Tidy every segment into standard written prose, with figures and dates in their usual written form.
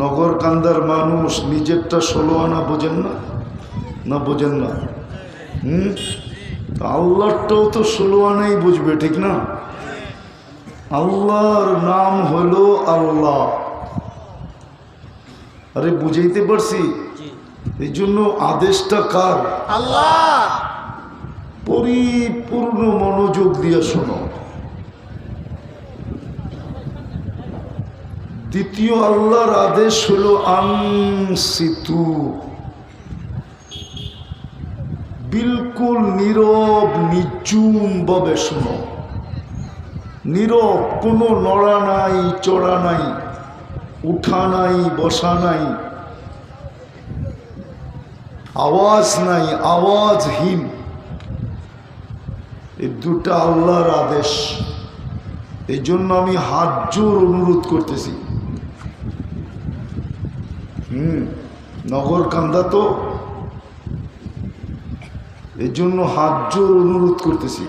নগর কান্দার মানুষ নিজেরটা 16 আনা বোঝেন না, না বোঝেন না? আল্লাহটাও তো 16 আনাই বুঝবে, ঠিক না? আল্লাহর নাম হলো আল্লাহ। আরে বুঝাইতে পারছি? এই জন্য আদেশটা কার? আল্লাহ। পরিপূর্ণ মনোযোগ দিয়ে শোনো। দ্বিতীয় আল্লাহর আদেশ হলো আনসিতু, বিলকুল নীরব নিঝুম ভাবে শোনো। নীরব, কোনো নড়া নাই, চড়া নাই, উঠা নাই, বসা নাই, আওয়াজ নাই, আওয়াজহীন। এই দুটা আল্লাহর আদেশ। এই জন্য আমি হাত জোর অনুরোধ করতেছি। নগর কান্দা তো, এই জন্য হাত জোর অনুরোধ করতেছি,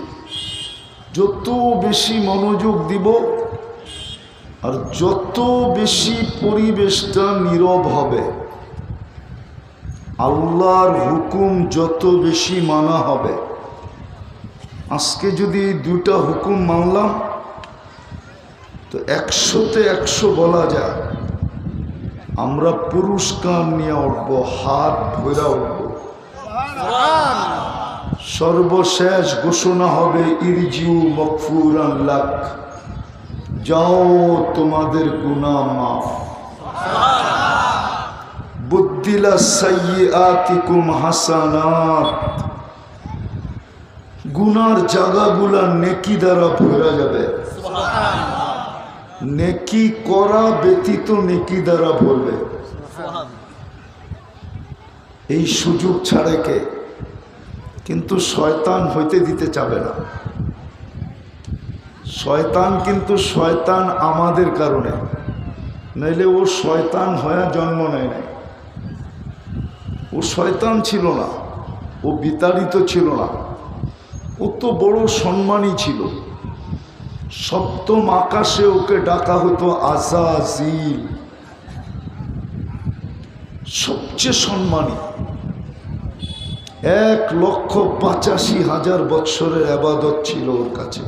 যত বেশি মনোযোগ দিব আর যত বেশি পরিবেশটা নীরব হবে, আল্লাহর হুকুম যত বেশি মানা হবে। আজকে যদি এই দুটা হুকুম মানলাম তো 100-তে 100 বলা যায় আমরা পুরস্কার নিয়ে উঠবো, হাত ধরে উঠবো। সর্বশেষ ঘোষণা হবে ইরজিউ মাগফুরান লাক, যাও তোমাদের গুনাহ মাফ। বুদ্দিলা সাইয়্যাতিকুম হাসানাত, গুনার জায়গাগুলা নেকি দ্বারা ভরা যাবে। নেকি করা ব্যতীত নেকি দ্বারা ভরবে। এই সুযোগ ছাড়ে কে? কিন্তু শয়তান হইতে দিতে চাবে না। শয়তান কিন্তু শয়তান আমাদের কারণে, নইলে ও শয়তান হয়ে জন্ম নেয় নাই। ও শয়তান ছিল না, ও বিতাড়িত ছিল না, ও তো বড় সম্মানী ছিল। সপ্তম আকাশে ওকে ডাকা হতো আজাজিল, সবচেয়ে সম্মানী। 1,85,000 বৎসরের ইবাদত ছিল ওর কাছে।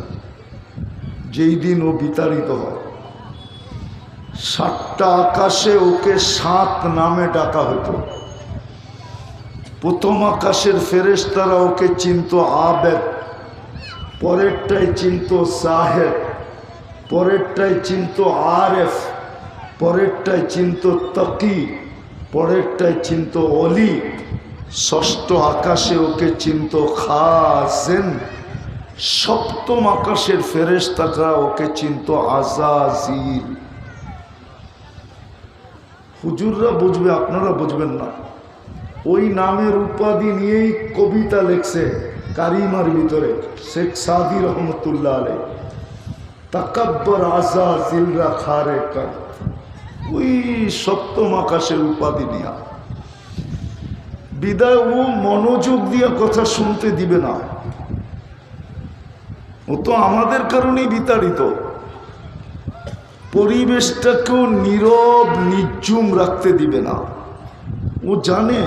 যেই দিন ও বিতাড়িত হয়, 7টা আকাশে ওকে 7 নামে ডাকা হতো। প্রথম আকাশের ফেরেশতারা ওকে চিনত আবেদ, পরেরটাই চিনত সাহেব, পরেরটাই চিনত আরেফ, পরেরটাই চিনত তাকি, পরেরটাই চিনত অলি। 6ষ্ঠ আকাশে ওকে চিনত খাজেন, 7ম আকাশের ফেরেশতারা ওকে চিনত আজাজিল। হুজুররা বুঝবে, আপনারা বুঝবেন না। ওই নামের উপাধি নিয়েই কবিতা লেখছে কারিমার ভিতরে শেখ সাদি রহমতুল্লাহ আলাইহি, তাকাব্বর আজাজিলরা খারে কার। ওই 7ম আকাশের উপাধি নিয়া বিদায় ও মনোযোগ দিয়ে কথা শুনতে দিবে না। ও তো আমাদের কারণেই বিতাড়িত। পরিবেশটাকেও নীরব নিঝুম রাখতে দিবে না। ও জানে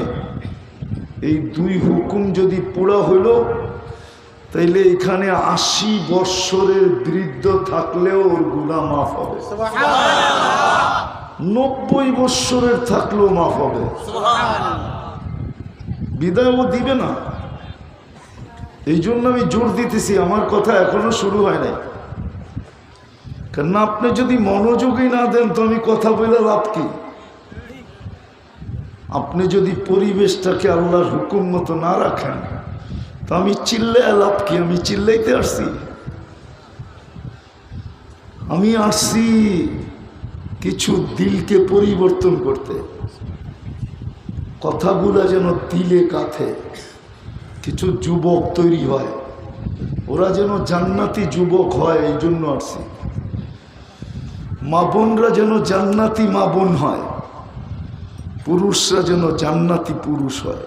এই 2 হুকুম যদি পুরা হইল তাইলে এখানে 80 বৎসরের বৃদ্ধ থাকলেও ওর গুনাহ মাফ হবে, 90 বৎসরের থাকলেও মাফ হবে। বিদায় ও দিবে না। এই জন্য আমি জোর দিতেছি, আমার কথা এখনো শুরু হয় নাই। কেননা আপনি যদি মনোযোগই না দেন তো আমি কথা বলে লাভ কি? আপনি যদি পরিবেশটাকে আল্লাহর হুকুম মতো না রাখেন তো আমি চিল্লায় লাভ কি? আমি চিল্লাইতে আসছি? আমি আসছি কিছু দিলকে পরিবর্তন করতে, কথাগুলা যেন দিলে কাথে কিছু যুবক তৈরি হয়, ওরা যেন জান্নাতি যুবক হয়। এই জন্য আসছি। মা বোনরা যেন জান্নাতি মা বোন হয়, পুরুষরা যেন জান্নাতি পুরুষ হয়।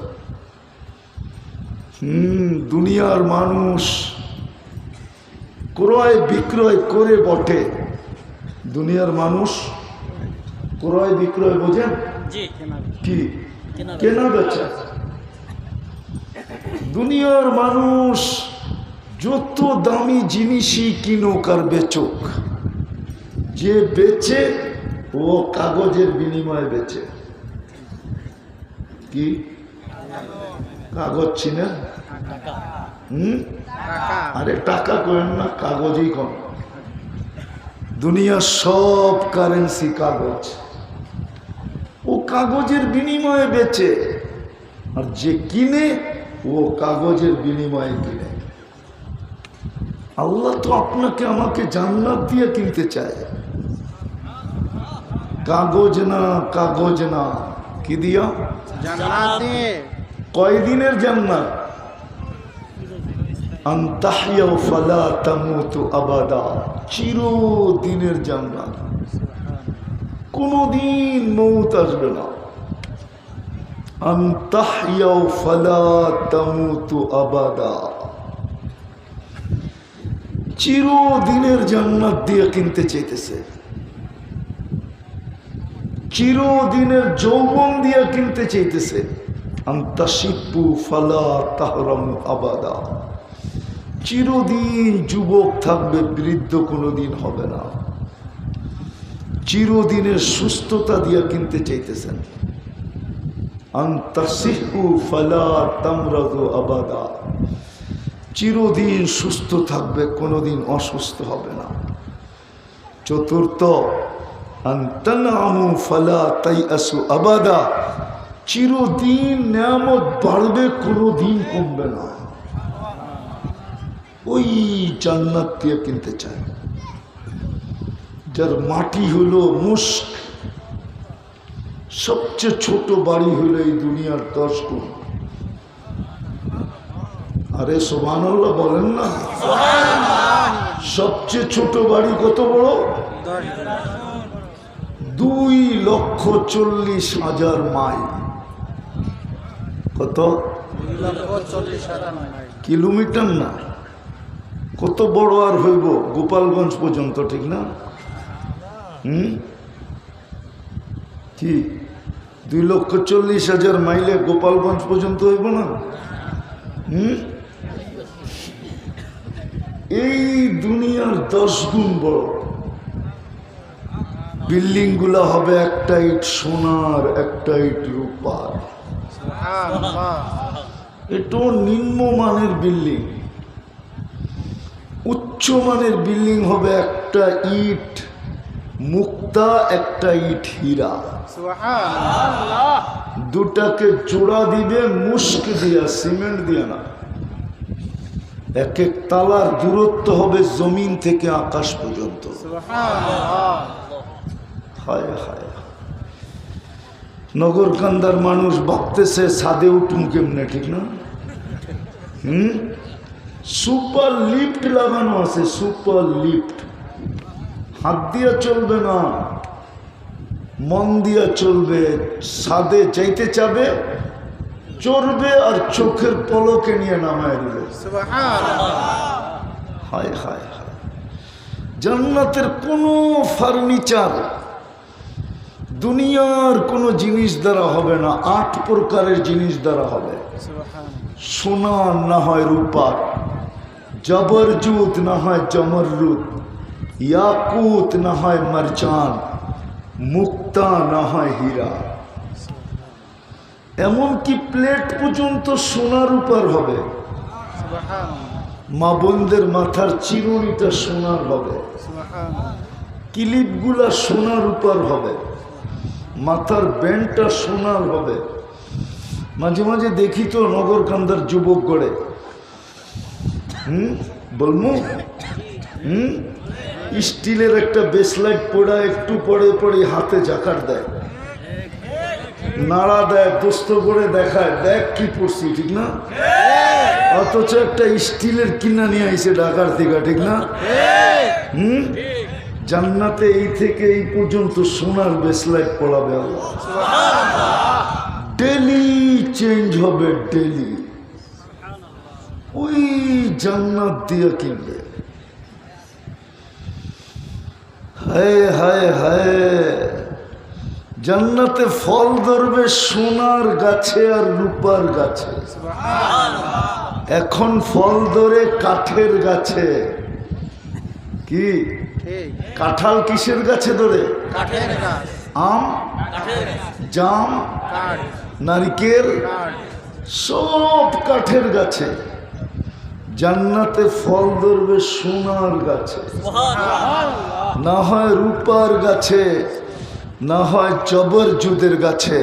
দুনিয়ার মানুষ ক্রয় বিক্রয় করে বটে, দুনিয়ার মানুষ ক্রয় বিক্রয় বোঝেন? কি কেনা বেচা? দুনিয়ার মানুষ যত দামি জিনিসই কিনুক আর বেচুক, যে বেচে ও কাগজের বিনিময়ে বেচে। কি কাগজ চিনেন? আরে টাকা করেন না, কাগজই কম। দুনিয়ার সব কারেন্সি কাগজ, ও কাগজের বিনিময়ে বেচে। আর যে কিনে ও কাগজের বিনিময়ে কিনে। আল্লাহ তো আপনাকে আমাকে জান্নাত দিয়ে কিনতে চায়, কাগজ না, কাগজ না। কি দিয়া? জান্নাত দিয়ে। কয়দিনের জান্নাত? আনতাহিয়া ফালা তামুতু আবাদা, চিরদিনের জান্নাত, কোনদিন মউত আসবে না। আনতাহিয়া ফালা তামুতু আবাদা, চিরদিনের জান্নাত দিয়ে কিনতে চাইতেছে, চিরদিনের যৌবন দিয়ে কিনতে চাইতেছে। আনতাশিবু ফালা তাহরামু আবাদা, চিরদিন যুবক থাকবে, বৃদ্ধ কোনোদিন হবে না। চিরদিনের সুস্থতা দিয়ে কিনতে চাইতেছেন। আনতাসিহু ফালা তামরাদু আবাদা, চিরদিন সুস্থ থাকবে, কোনোদিন অসুস্থ হবে না। চতুর্থ, আনতানামু ফালা তাইআসু আবাদা, চিরদিন নেয়ামত বাড়বে, কোনোদিন কমবে না। ওই জান্নাত দিয়ে কিনতে চায়। যার মাটি হলো মুস্ক, সবচেয়ে ছোট বাড়ি হলো এই দুনিয়ার 10 গুণ। আরে সুবহানাল্লাহ বলেন না। সবচেয়ে ছোট বাড়ি কত বড়? 2,40,000 মাইল। কত? কিলোমিটার না, কত বড় আর হইব? গোপালগঞ্জ পর্যন্ত, ঠিক না? কি 2,40,000 মাইলে গোপালগঞ্জ পর্যন্ত হইব না? এই দুনিয়ার 10 গুণ বড়। বিল্ডিং গুলা হবে একটা ইট সোনার, একটা ইট রূপার। এটা নিম্নমানের বিল্ডিং। উচ্চমানের বিল্ডিং হবে একটা ইট মুক্তা, একটা ইট হীরা। দুটাকে জোড়া দিবে মুস্ক দিয়া, সিমেন্ট দিয়া না। এক এক তালার দূরত্ব হবে জমিন থেকে আকাশ পর্যন্ত। হায় হায়, নগরকান্দার মানুষ ভাবতেছে ছাদে উঠুন কেমনে, ঠিক না? সুপার লিফট লাগানো আছে, সুপার লিফট। হাত দিয়া চলবে না, মন দিয়া চলবে। ছাদে যাইতে চাবে, চড়বে আর চোখের পলকে নিয়ে নামায় দিবে। হায় হায় হায়, জান্নাতের কোনো ফার্নিচার দুনিয়ার কোনো জিনিস দ্বারা হবে না। 8 প্রকারের জিনিস দ্বারা হবে। সোনা না হয় রূপার, জবরজুত না হয় জমররুত, ইয়াকুত না হয় মারজান, মুক্তা না হয় হীরা। এমনকি প্লেট পর্যন্ত সোনার রূপার হবে। মা বোনদের মাথার চিরুনিটা সোনার হবে, ক্লিপগুলা সোনার রূপার হবে, মাথার ব্যান্ডটা সোনার হবে। মাঝে মাঝে দেখি তো নগরকান্দার যুবক গড়ে, বলমু স্টিলের একটা বেসলাইট পড়া, একটু পরে পরে হাতে জাকার দেয়, নাড়া দেয়, দোস্ত করে দেখায়, দেখ কি পড়ছি, ঠিক না? অথচ একটা স্টিলের কিনা নিয়ে আইছে ঢাকার থেকে, ঠিক না? জান্নাতে এই থেকে এই পর্যন্ত সোনার বেসলাইট পড়াবে আল্লাহ। ডেলি চেঞ্জ হবে, ডেলি। ওই জান্নাত দিয়ে কিনবে। হায় হায় হায়, জান্নাতে ফল ধরবে সোনার গাছে আর রূপার গাছে। এখন ফল ধরে কাঠের গাছে। কি কাঁঠাল কিসের গাছে ধরে? আম, জাম, নারিকেল, সব কাঠের গাছে। জান্নাতে ফল ধরবে সোনার গাছে, না হয় রূপার গাছে, না হয় জবরজুদের গাছে,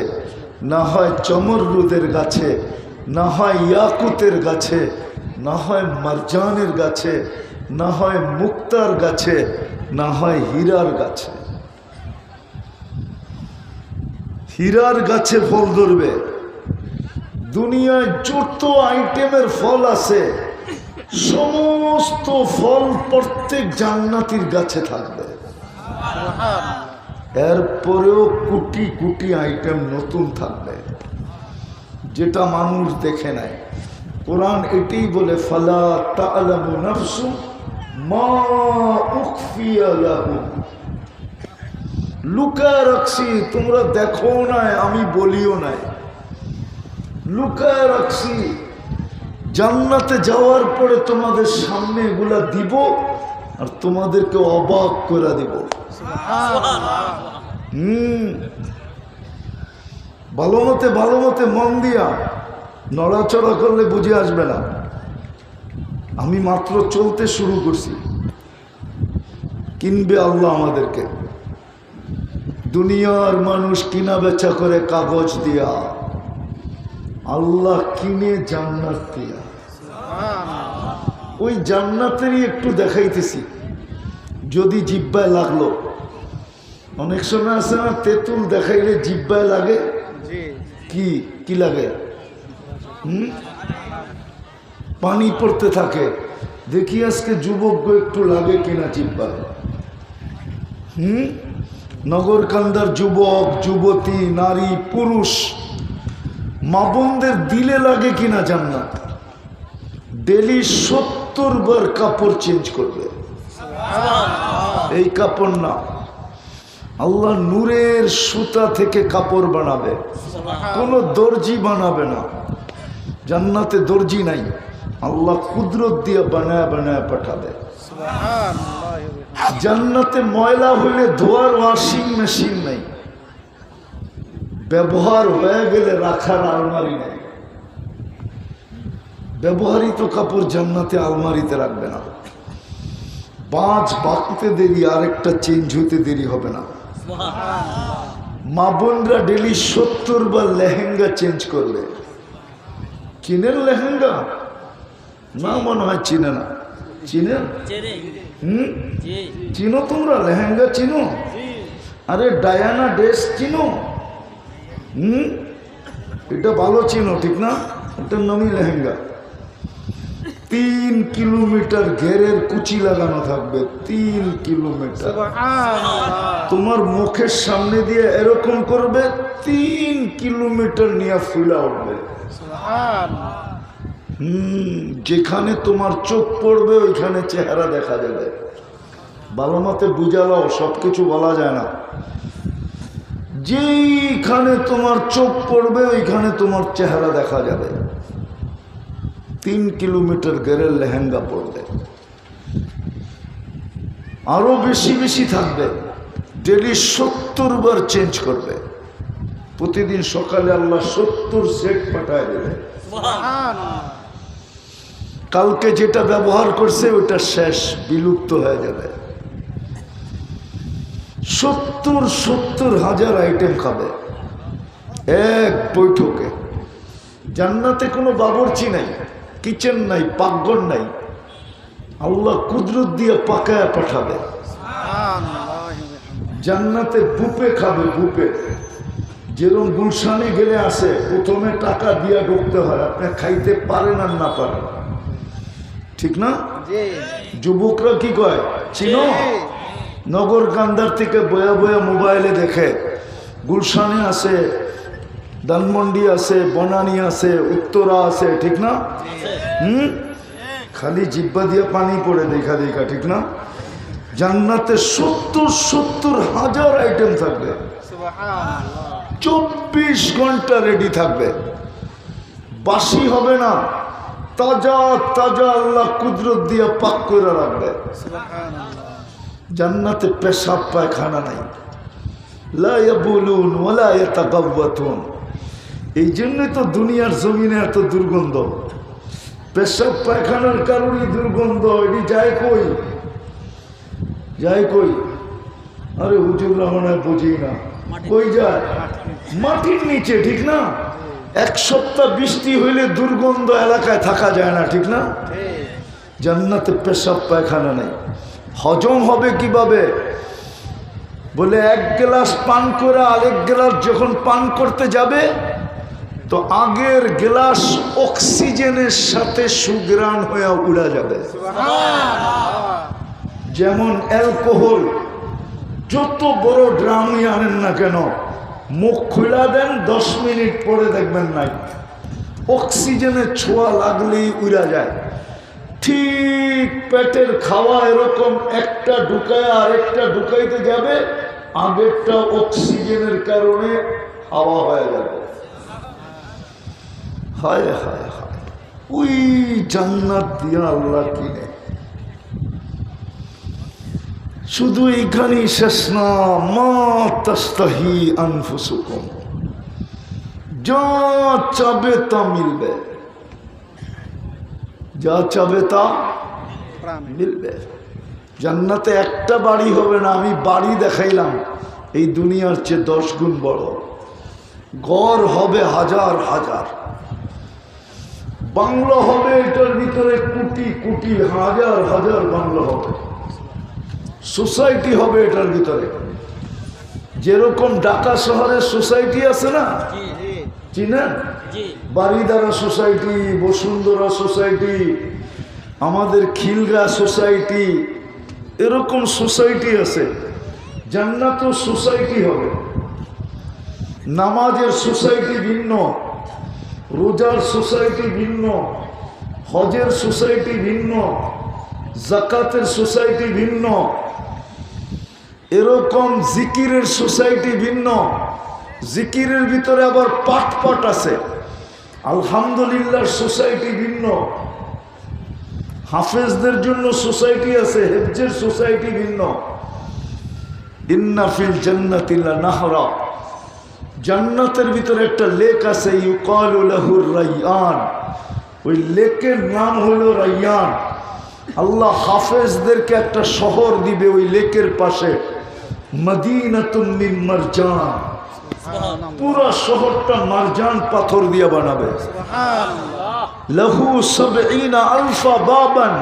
না হয় চমররুদের গাছে, না হয় ইয়াকুতের গাছে, না হয় মারজানের গাছে, না হয় মুক্তার গাছে, না হয় হীরার গাছে। হীরার গাছে ফল ধরবে। দুনিয়ায় যত আইটেমের ফল আছে সমস্ত ফল প্রত্যেক জান্নাতীর গাছে থাকবে। এরপরেও কোটি কোটি আইটেম নতুন থাকবে যেটা মানুষ দেখে নাই। কোরআন এটাই বলে, ফালা তা'লামু নাফসুম মা উখফিয়া লাহুম। লুকায় রাখছি, তোমরা দেখো নাই, আমি বলিও নাই, লুকায় রাখছি। জান্নাতে যাওয়ার পরে তোমাদের সামনে এগুলা দিব আর তোমাদেরকে অবাক করে দিব। ভালো মতে মন দিয়া নড়াচড়া করলে বুঝে আসবে না। আমি মাত্র চলতে শুরু করছি। কিনবে আল্লাহ আমাদেরকে। দুনিয়ার মানুষ কিনা বেচা করে কাগজ দিয়া, আল্লাহ কিনে জান্নাত দিয়া। ওই জান্নাতেরই একটু দেখাইতেছি, যদি জিব্বায় লাগলো। অনেক সময় আছে না, তেঁতুল দেখাইলে জিব্বায় লাগে। কি কি লাগে? পানি পড়তে থাকে। দেখি আজকে যুবক একটু লাগে কিনা জিব্বায়। নগরকান্দার যুবক, যুবতী, নারী, পুরুষ, মা বোনদের দিলে লাগে কিনা জান্নাত। ডেলি 70 বার কাপড় চেঞ্জ করবে। এই কাপড় না, আল্লাহ নূরের সুতা থেকে কাপড় বানাবে। কোনো দর্জি বানাবে না। জান্নাতে দর্জি নাই, আল্লাহ কুদরত দিয়ে বানায় বানায় পাঠাবে। জান্নাতে ময়লা হইলে ধোয়ার ওয়াশিং মেশিন নাই, ব্যবহার হয়ে গেলে রাখার আলমারি নেই। ব্যবহারিত কাপড় জান্নাতে আলমারিতে রাখবে না। বাঁচ বাঁকতে দেরি, আরেকটা চেঞ্জ হইতে দেরি হবে না। মা বোনরা ডেলি 70 বার লেহেঙ্গা চেঞ্জ করবে। চিনেন লেহেঙ্গা? না, মনে হয় চিনে না। চিনেন? চিনো তোমরা লেহেঙ্গা? চিনো? আরে ডায়ানা ড্রেস চিনো? এটা ভালো চিনো, ঠিক না? এটার নামই লেহেঙ্গা। 3 কিলোমিটার ঘেরের কুচি লাগানো থাকবে। 3 কিলোমিটার। তোমার মুখের সামনে দিয়ে এরকম করবে, 3 কিলোমিটার নিয়ে ফুলা উঠবে। যেখানে তোমার চোখ পড়বে ওইখানে চেহারা দেখা যাবে। ভালো মতে বুঝালাও, সবকিছু বলা যায় না। যেখানে তোমার চোখ পড়বে ওইখানে তোমার চেহারা দেখা যাবে। 3 কিলোমিটার গেরের লেহেঙ্গা পড়বে। আরো বেশি বেশি থাকবে। ডেলি 70 বার চেঞ্জ করবে। প্রতিদিন সকালে আল্লাহ 70 সেট পাঠায় দেবে। কালকে যেটা ব্যবহার করছে ওটা শেষ, বিলুপ্ত হয়ে যাবে। 70 হাজার আইটেম খাবে এক বৈঠকে। জান্নাতে কোনো বাবুর্চি নাই, কিচেন নাই, পাকঘর নাই। আল্লাহ কুদরত দিয়ে পাকায় পাঠাবে। জান্নাতে বুফে খাবে, বুফে। যেরকম গুলশানে গেলে আসে, প্রথমে টাকা দিয়া ঢুকতে হয়, আপনি খাইতে পারেন আর না পারেন, ঠিক না? যুবকরা কি কয় চিনো? নগর কান্দার থেকে বয়া বয়া মোবাইলে দেখে গুলশানে আছে, ধানমন্ডি আছে, বনানী আছে, উত্তরা আছে, ঠিক না? খালি জিব্বা দিয়ে পানি পড়ে দেখা দেখা, ঠিক না? জান্নাতে 70,000 আইটেম থাকবে, 24 ঘন্টা রেডি থাকবে, বাসি হবে না, তাজা তাজা আল্লাহ কুদরত দিয়ে পাক করে রাখবে। জান্নাতে পেশাব পায়খানা নাই, লা ইয়াবুলুন ওয়ালা ইয়াতাগাওয়াতুন। এই জন্যই তো দুনিয়ার জমিনে এত দুর্গন্ধ, পেশাব পায়খানার কারণে দুর্গন্ধ। এটি যায় কই, যায় কই? আরে হুজুররা মনে হয় বুঝি না, কই যায়? মাটির নিচে, ঠিক না? এক সপ্তাহ বৃষ্টি হইলে দুর্গন্ধ এলাকায় থাকা যায় না, ঠিক না? জান্নাতে পেশাব পায়খানা নেই। হজম হবে কিভাবে? বলে এক গ্লাস পান করে আরেক গ্লাস যখন পান করতে যাবে তো আগের গ্লাস অক্সিজেনের সাথে সুগ্রাণ হয়ে উড়া যাবে। যেমন অ্যালকোহল যত বড় ড্রামই আনেন না কেন, মুখ খুলা দেন 10 মিনিট পরে দেখবেন নাই, অক্সিজেনের ছোঁয়া লাগলেই উড়া যায়। ঠিক পেটের খাওয়া এরকম, একটা ঢুকায় আরেকটা ঢুকাইতে যাবে, আগেরটা অক্সিজেনের কারণে হাওয়া হয়ে যাবে। হায় হায় হায়, ওই জান্নাত দিয়া আল্লাহ কিনে। শুধু এইখানেই শেষ না, মা তাস্তাহি আনফুসুকুম, যা চাবে তা মিলবে, যা চাবে তা মিলবে। জান্নাতে একটা বাড়ি হবে না, আমি বাড়ি দেখাইলাম, এই দুনিয়ার চেয়ে 10 গুণ বড়। ঘর হবে হাজার হাজার, বাংলো হবে এটার ভিতরে কোটি কোটি, হাজার হাজার বাংলো হবে, সোসাইটি হবে এটার ভিতরে। যেরকম ঢাকা শহরের সোসাইটি আছে না, চিনেন? বাড়িদারা সোসাইটি, বসুন্ধরা সোসাইটি, আমাদের খিলগা সোসাইটি, এরকম সোসাইটি আছে। জান্নাতেও সোসাইটি হবে। নামাজের সোসাইটি ভিন্ন, রোজার সোসাইটি ভিন্ন, হজের সোসাইটি ভিন্ন, জাকাতের সোসাইটি ভিন্ন, এরকম জিকিরের সোসাইটি ভিন্ন। জিকিরের ভিতরে আবার পাট পাট আছে। আলহামদুলিল্লাহ সোসাইটি ভিন্ন, হাফেজদের জন্য সোসাইটি আছে, হেফজের সোসাইটি ভিন্ন। ইন্না ফিল জান্নাতি লানাহরা, জান্নাতের ভিতরে একটা লেক আছে, ইউকালু লাহুর রায়্যান, ওই লেকের নাম হলো রায়্যান। আল্লাহ হাফেজদেরকে একটা শহর দিবে ওই লেকের পাশে, মদিনাতুম মিন মারজান, পুরো শহরটা মারজান পাথর দিয়ে বানাবে। লাহু ৭০,০০০ বাবান,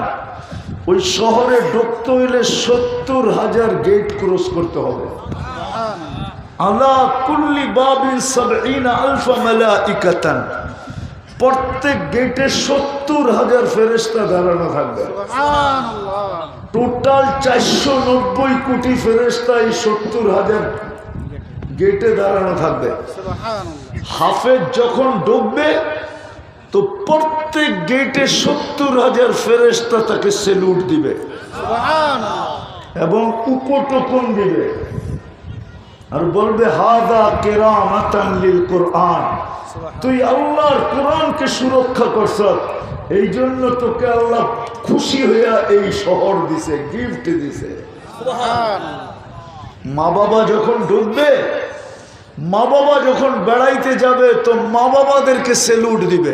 ওই শহরে ঢুকতে হইলে ৭০,০০০ গেট ক্রস করতে হবে। আলা কুল্লি বাবিন ৭০,০০০ মালাইকাতান, প্রত্যেক গেটে ৭০,০০০ ফেরেশতা দাঁড়ানো থাকবে। টোটাল ৪৯০ কোটি ফেরেশতা এই ৭০,০০০ গেটে দাঁড়ানো থাকবে। হাফেজ যখন ঢুকবে তো প্রত্যেক গেটে ৭০,০০০ ফেরেশতা তাকে সেলুট দিবে এবং উপটোকন দিবে আর বলবে হাদা কেরামাতান লিল কোরআন, তুই আল্লাহর কোরআনকে সুরক্ষা করছ, এই জন্য তোকে আল্লাহ খুশি হইয়া এই শহর দিছে, গিফট দিছে। মা বাবা যখন ঢুকবে, মা বাবা যখন বেড়াইতে যাবে তো মা বাবাদেরকে সেলুট দিবে,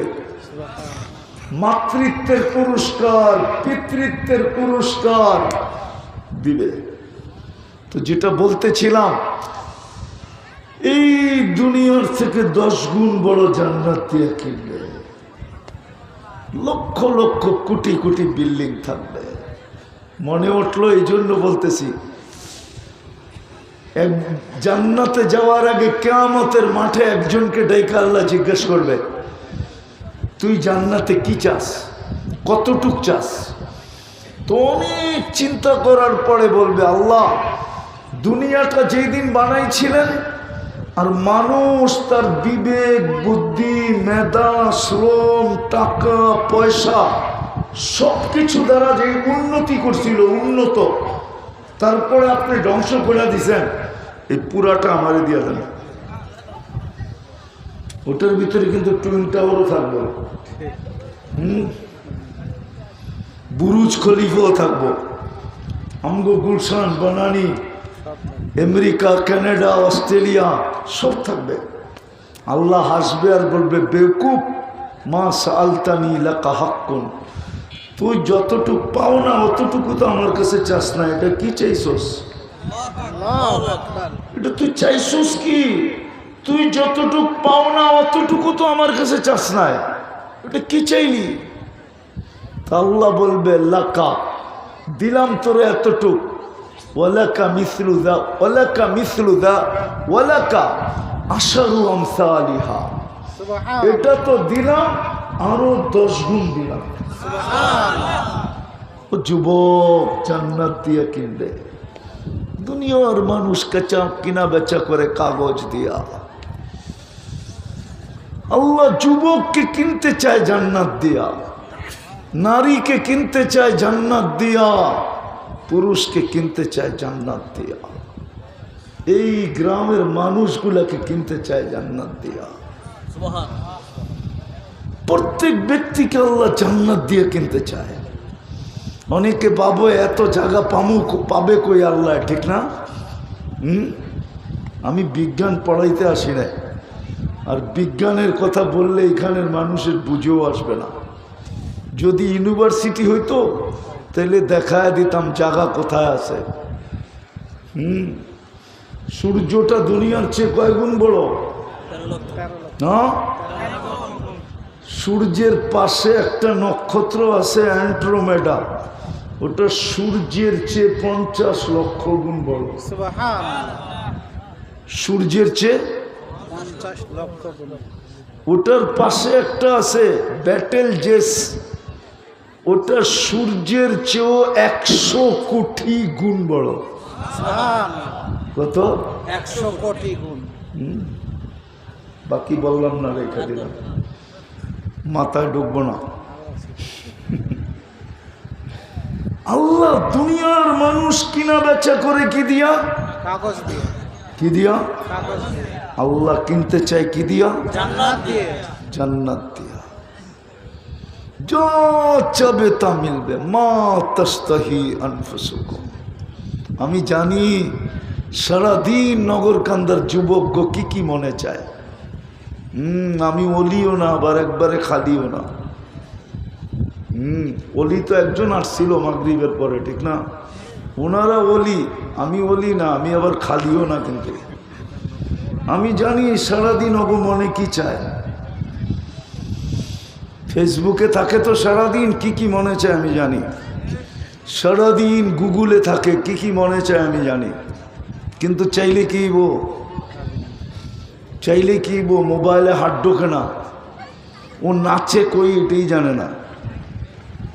মাতৃত্বের পুরস্কার, পিতৃত্বের পুরস্কার দিবে। তো যেটা বলতেছিলাম, এই দুনিয়ার থেকে 10 গুণ বড় জান্নাত দিয়ে কিনবে, লক্ষ লক্ষ কোটি কোটি বিল্ডিং থাকবে। মনে উঠলো এই জন্য বলতেছি, এক জান্নাতে যাওয়ার আগে কিয়ামতের মাঠে একজনকে ডাইকা আল্লাহ জিজ্ঞেস করবে, তুই জান্নাতে কি চাস, কতটুক চাস? তো অনেক চিন্তা করার পরে বলবে, আল্লাহ দুনিয়াটা যেই দিন বানাইছিলেন আর মানুষ তার বিবেক, বুদ্ধি, মেধা, শ্রম, টাকা পয়সা সব কিছু দ্বারা যে উন্নতি করছিল, উন্নত, তারপরে আপনি ধ্বংস করে দিছেন, এই পুরাটা আমারে দিয়ে দেন। ওটার ভিতরে কিন্তু টুইন টাওয়ারও থাকবো, বুরুজ খলিফাও থাকবো, আমগো গুলশান বানানি, আমেরিকা, কানাডা, অস্ট্রেলিয়া সব থাকবে। আল্লাহ হাসবে আর বলবে, বেকুব মা সালতানি লাকা হাক্কুন, তুই যতটুক পাও না অতটুকু তো আমার কাছে চাস না, এটা কি চাইছস? এটা তুই চাইছস কি? তুই যতটুক পাও না অতটুকু তো আমার কাছে চাস না, এটা কি চাইলি? তা আল্লাহ বলবে, লাকা দিলাম তোরে এতটুক, ওয়ালাকা মিসলু দা, ওয়ালাকা মিসলু দা, ওয়ালাকা আশারু আমসালিহা, এটা তো দিলাম আরো 10 গুণ দিলাম। ও যুবক, জান্নাত দিয়া কিনবে, দুনিয়ার মানুষ কাঁচা কিনা বেচা করে কাগজ দিয়া। আল্লাহ যুবককে কিনতে চায় জান্নাত দিয়া, নারীকে কিনতে চায় জান্নাত দিয়া, পুরুষকে কিনতে চায় জান্নাত দিয়া, এই গ্রামের মানুষগুলাকে কিনতে চায় জান্নাত দিয়া। প্রত্যেক ব্যক্তিকে আল্লাহ জান্নাত দিয়ে কিনতে চায়। অনেকে পাবো এত জায়গা পাবে কই আল্লাহ, ঠিক না? আমি বিজ্ঞান পড়াইতে আসি না, আর বিজ্ঞানের কথা বললে এখানের মানুষের বুঝেও আসবে না। যদি ইউনিভার্সিটি হইতো তাহলে দেখায় দিতাম জায়গা কোথায় আছে। সূর্যটা দুনিয়ার চেয়ে কয় গুণ বড় না? সূর্যের পাশে একটা নক্ষত্র আছে অ্যান্ড্রোমেডা, ওটা সূর্যের চেয়ে 50 লক্ষ গুণ বড়। সূর্যের চেয়ে 50 লক্ষ গুণ। ওটার পাশে একটা আছে ব্যাটেল জেস, ওটা সূর্যের চেয়েও 100 কোটি গুণ বড়। কত? 100 কোটি গুণ। বাকি বললাম না, রেখে দিলাম, মাথায় ঢুকবো না। আল্লাহ দুনিয়ার মানুষ কিনা বেচা করে কি দিয়া? কাগজ দিয়ে। কি দিয়া? কাগজ দিয়ে। আল্লাহ কিনতে চায় কি দিয়া? জান্নাত দিয়ে। জান্নাত দিয়া। যা চাবে তা মিলবে, মা তাস্তাহি আনফুসুকুম। আমি জানি সারাদিন নগরকান্দার যুবক কি কি মনে চায়। আমি অলিও না, আবার একবারে খালিও না। অলি তো একজন আসছিল মাগরিবের পরে, ঠিক না? ওনারা অলি, আমি অলি না, আমি আবার খালিও না। কিন্তু আমি জানি সারাদিন অগো মনে কি চায়। ফেসবুকে থাকে তো সারাদিন, কি কি মনে চায় আমি জানি। সারাদিন গুগলে থাকে, কি কি মনে চায় আমি জানি। কিন্তু চাইলে কি চাইলে কি মোবাইলে হাত ঢোকে না, ও নাচে কই এটাই জানে না,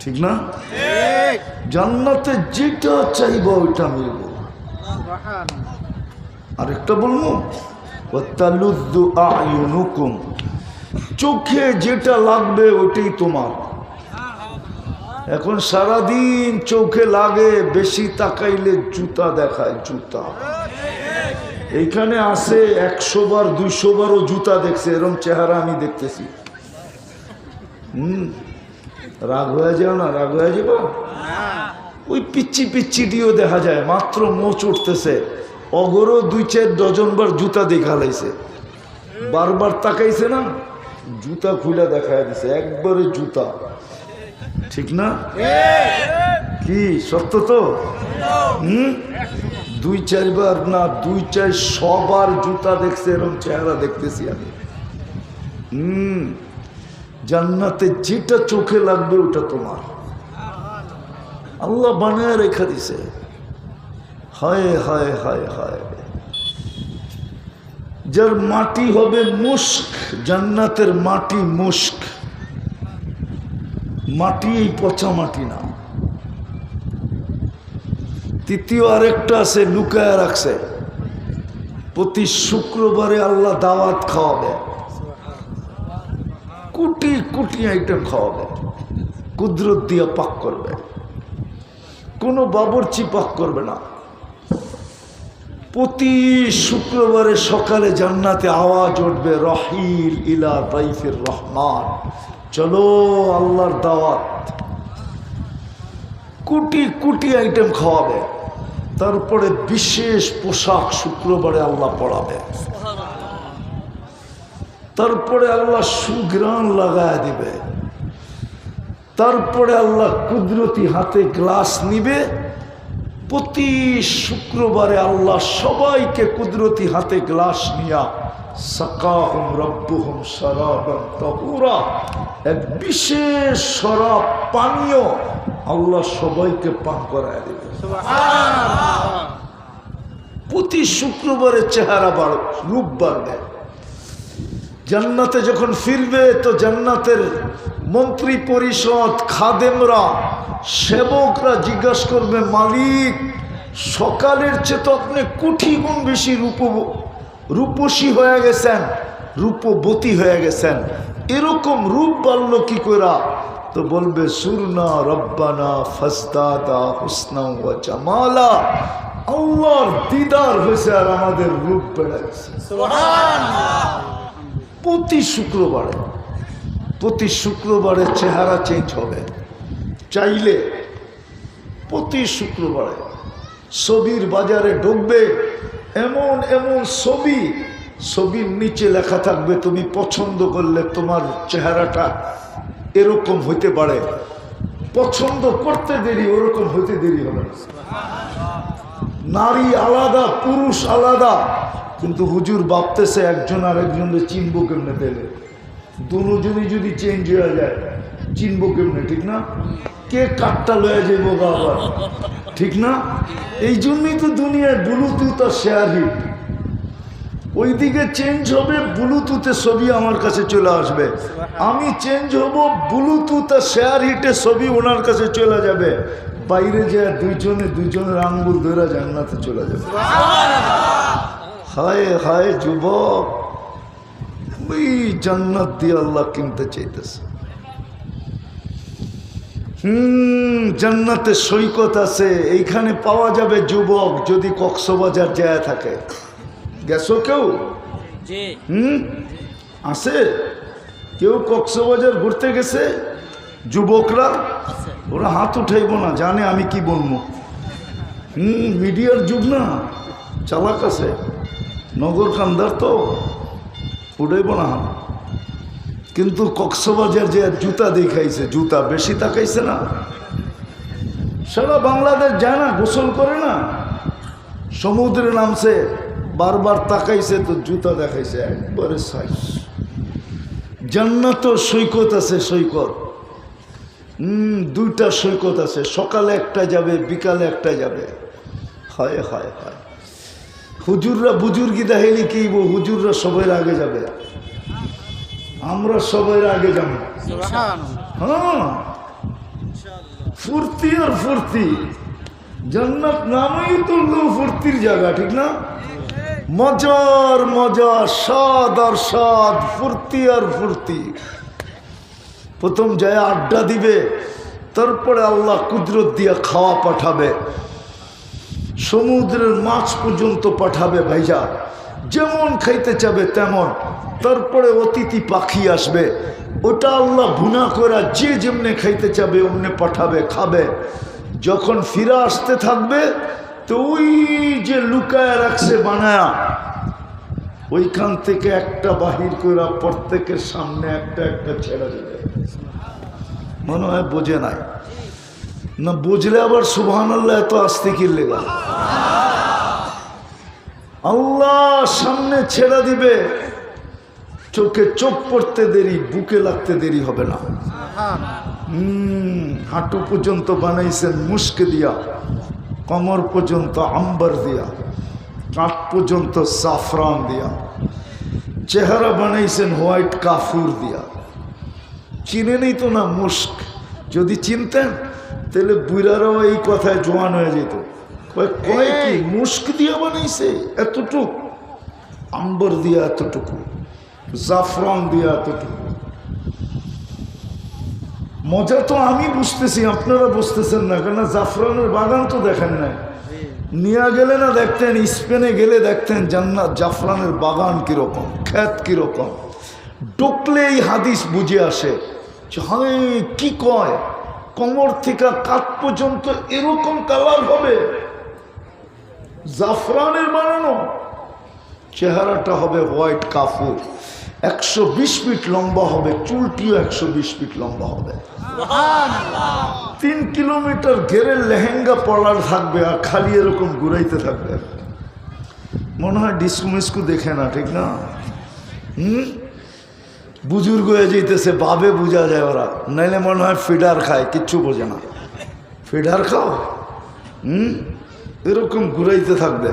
ঠিক না? জান্নাতে যেটা চাইব ওইটা মিলব। আরেকটা বলবো, ওয়াতালুযু আ'য়ুনুকুম, চোখে যেটা লাগবে ওইটাই তোমার। এখন সারাদিন চোখে লাগে, বেশি তাকাইলে জুতা দেখায়, জুতা। এইখানে আসে 100 বার 200 বারও জুতা দেখছে, এরকম চেহারা আমি দেখতেছি। রাগ হয়ে যাও না, রাগ হয়ে যাবো। ওই পিচ্ছি পিচ্ছিটিও দেখা যায়, মাত্র মোচ উঠতেছে, অগরও 2-4 ডজন বার জুতা দেখা লাইছে, বারবার তাকাইছে না, জুতা খুলে দেখায় দিছে, একবারে জুতা, ঠিক না? কি সত্য তো? 2-4 বার না, 2-400 বার জুতা দেখছে, এরকম চেহারা দেখতেছি আমি। জান্নাতে যেটা চোখে লাগবে ওটা তোমার, আল্লাহ বানায় রেখা দিছে। হায় হায় হায় হায়, যার মাটি হবে মুস্ক, জান্নাতের মাটি মুস্ক, মাটি এই পচা মাটি না। তৃতীয় আরেকটা আছে, লুকায় রাখছে, প্রতি শুক্রবারে আল্লাহ দাওয়াত খাওয়াবে, কোটি কোটি আইটেম খাওয়াবে, কুদরত দিয়ে পাক করবে, কোনো বাবরচি পাক করবে না। প্রতি শুক্রবারে সকালে জান্নাতে আওয়াজ উঠবে, রহিল ইলা দাইফির রহমান, চলো আল্লাহর দাওয়াত। কোটি কোটি আইটেম খাওয়াবে। তারপরে বিশেষ পোশাক শুক্রবারে আল্লাহ পড়াবে। তারপরে আল্লাহ সুঘ্রাণ লাগায় দিবে। তারপরে আল্লাহ কুদরতি হাতে গ্লাস নিবে। প্রতি শুক্রবারে আল্লাহ সবাইকে কুদরতি হাতে গ্লাস নিয়া সাকাহুম রব্বুহুম শারাবান তাহুরা, এক বিশেষ শরাব পানীয় আল্লাহ সবাইকে পান করায় দেবে। প্রতি শুক্রবারে চেহারা বাড়বে, রূপ বাড়বে। জান্নাতে যখন ফিরবে তো জান্নাতের মন্ত্রী পরিষদ, খাদেমরা, সেবকরা জিজ্ঞাসা করবে, মালিক সকালের চেয়ে তো আপনি কোটি গুণ বেশি রূপসী হয়ে গেছেন, রূপবতী হয়ে গেছেন, এরকম রূপ বাড়ল কি করে? তো বলবে, সুরনা রব্বানা ফাজদাদা হুসনা ওয়া জামালা, আল্লাহর দিদার হয়েছে আর আমাদের রূপ বেড়ে গেছে। প্রতি শুক্রবারে চেহারা চেঞ্জ হবে। চাইলে প্রতি শুক্রবারে ছবির বাজারে ঢুকবে, এমন এমন ছবির নিচে লেখা থাকবে, তুমি পছন্দ করলে তোমার চেহারাটা এরকম হইতে পারে, পছন্দ করতে দেরি, ওরকম হইতে দেরি হবে না। নারী আলাদা, পুরুষ আলাদা, কিন্তু হুজুর ভাবতেছে একজন আরেকজনকে চিনবো কেমনে? পেলে দুজনই যদি চেঞ্জ হয়ে যায় চিনবো কেমনে? ঠিক না? কে কাঠটা লয়ে যাবো আবার, ঠিক না? এই জন্যই তো দুনিয়ায় ব্লুটুথ আর শেয়ার হিট। ওইদিকে চেঞ্জ হবে, ব্লুটুথে ছবি আমার কাছে চলে আসবে, আমি চেঞ্জ হব, ব্লুটুথ আর শেয়ার হিটে ছবি ওনার কাছে চলে যাবে। বাইরে যায় দুইজনের আঙ্গুল ধরে জান্নাতে চলে যাবে। হায় হায় যুবক, ওই জান্নাত দিয়ে আল্লাহ কিনতে চাইতেছে। জান্নাতে সৈকত আছে, এইখানে পাওয়া যাবে যুবক যদি কক্সবাজার যায় থাকে। গেছো কেউ? আছে কেউ কক্সবাজার ঘুরতে গেছে? যুবকরা ওরা হাত উঠাইব না, জানে আমি কি বলবো। মিডিয়ার যুগ না, চালাক আছে, নগর কান্দার তো উঠাইব না হাত। কিন্তু কক্সবাজার যে জুতা দেখাইছে, জুতা বেশি তাকাইছে না। সারা বাংলাদেশ যায় না, গোসল করে না, সমুদ্রে নামছে, বারবার তাকাইছে তো জুতা দেখাইছে একবারে সাইজ। জান্নাত সৈকত আছে, সৈকত দুইটা সৈকত আছে, সকালে একটা যাবে, বিকালে একটা যাবে। হায় হায় হায়, হুজুররা বুজুর্গি দেখাইলে কি, হুজুররা সবাই আগে যাবে, আমরা সবাই আগে যাবো। হ্যাঁ, ফুর্তি আর ফুর্তি, জান্নাত নামেই তো ফুর্তির জায়গা, ঠিক না? মজার মজা, স্বাদ আর স্বাদ, ফুর্তি আর ফুর্তি। প্রথম যায় আড্ডা দিবে, তারপরে আল্লাহ কুদরত দিয়া খাওয়া পাঠাবে, সমুদ্রের মাছ পর্যন্ত পাঠাবে ভাইজা, যেমন খাইতে চাবে তেমন। তারপরে অতিথি পাখি আসবে, ওটা আল্লাহ ভুনা করা যে যেমনে খাইতে চাবে অমনে পাঠাবে, খাবে। যখন ফিরে আসতে থাকবে তো ওই যে লুকায় রাখছে বানায়া, ওইখান থেকে একটা বাহির করে প্রত্যেকের সামনে একটা একটা ছেড়ে দেবে। মনে হয় বোঝে নাই না, বুঝলে আবার সুবহানাল্লাহ এত আস্তে কি লেগা। আল্লাহ সামনে ছেড়ে দিবে, চোখে চোখ পড়তে দেরি, বুকে লাগতে দেরি হবে না। হাঁটু পর্যন্ত বানাইছেন মুস্ক দিয়া, কমর পর্যন্ত আম্বার দিয়া, কাঠ পর্যন্ত সাফরান দিয়া, চেহারা বানাইছেন হোয়াইট কাফুর দিয়া। চিনে নেই তো না মুস্ক, যদি চিনতেন তাহলে বুড়ারাও এই কথায় জোয়ান হয়ে যেত। কয় কি মুস্ক দিয়া বানাইছে, এতটুক আম্বার দিয়া, এতটুকু জাফরান দিয়া, এতটুকু। মজা তো আমি বুঝতেছি, আপনারা বুঝতেছেন না, কেন জাফরানের বাগান তো দেখেন নাই। নিয়ে গেলে না দেখতেন, স্পেনে গেলে দেখতেন জান্নাত জাফরানের বাগান কিরকম, ক্ষেত কিরকম। ঢুকলে এই হাদিস বুঝে আসে যে হ্যাঁ কি কয়, কোমর থেকে কাঠ পর্যন্ত এরকম কালার হবে, জাফরানের বানানো, চেহারাটা হবে হোয়াইট কাফুর, 120 ফিট লম্বা হবে, চুলটিও 120 ফিট লম্বা হবে, 3 কিলোমিটার ঘেরের লেহেঙ্গা পরার থাকবে আর খালি এরকম ঘুরাইতে থাকবে। মনে হয় ডিস্কো মিস্কো দেখে না, ঠিক না? বুজুর্গ হয়ে যেতেছে, ভাবে বোঝা যায় ওরা, নাইলে মনে হয় ফিডার খায়, কিচ্ছু বোঝে না। ফিডার খাও, এরকম ঘুরাইতে থাকবে,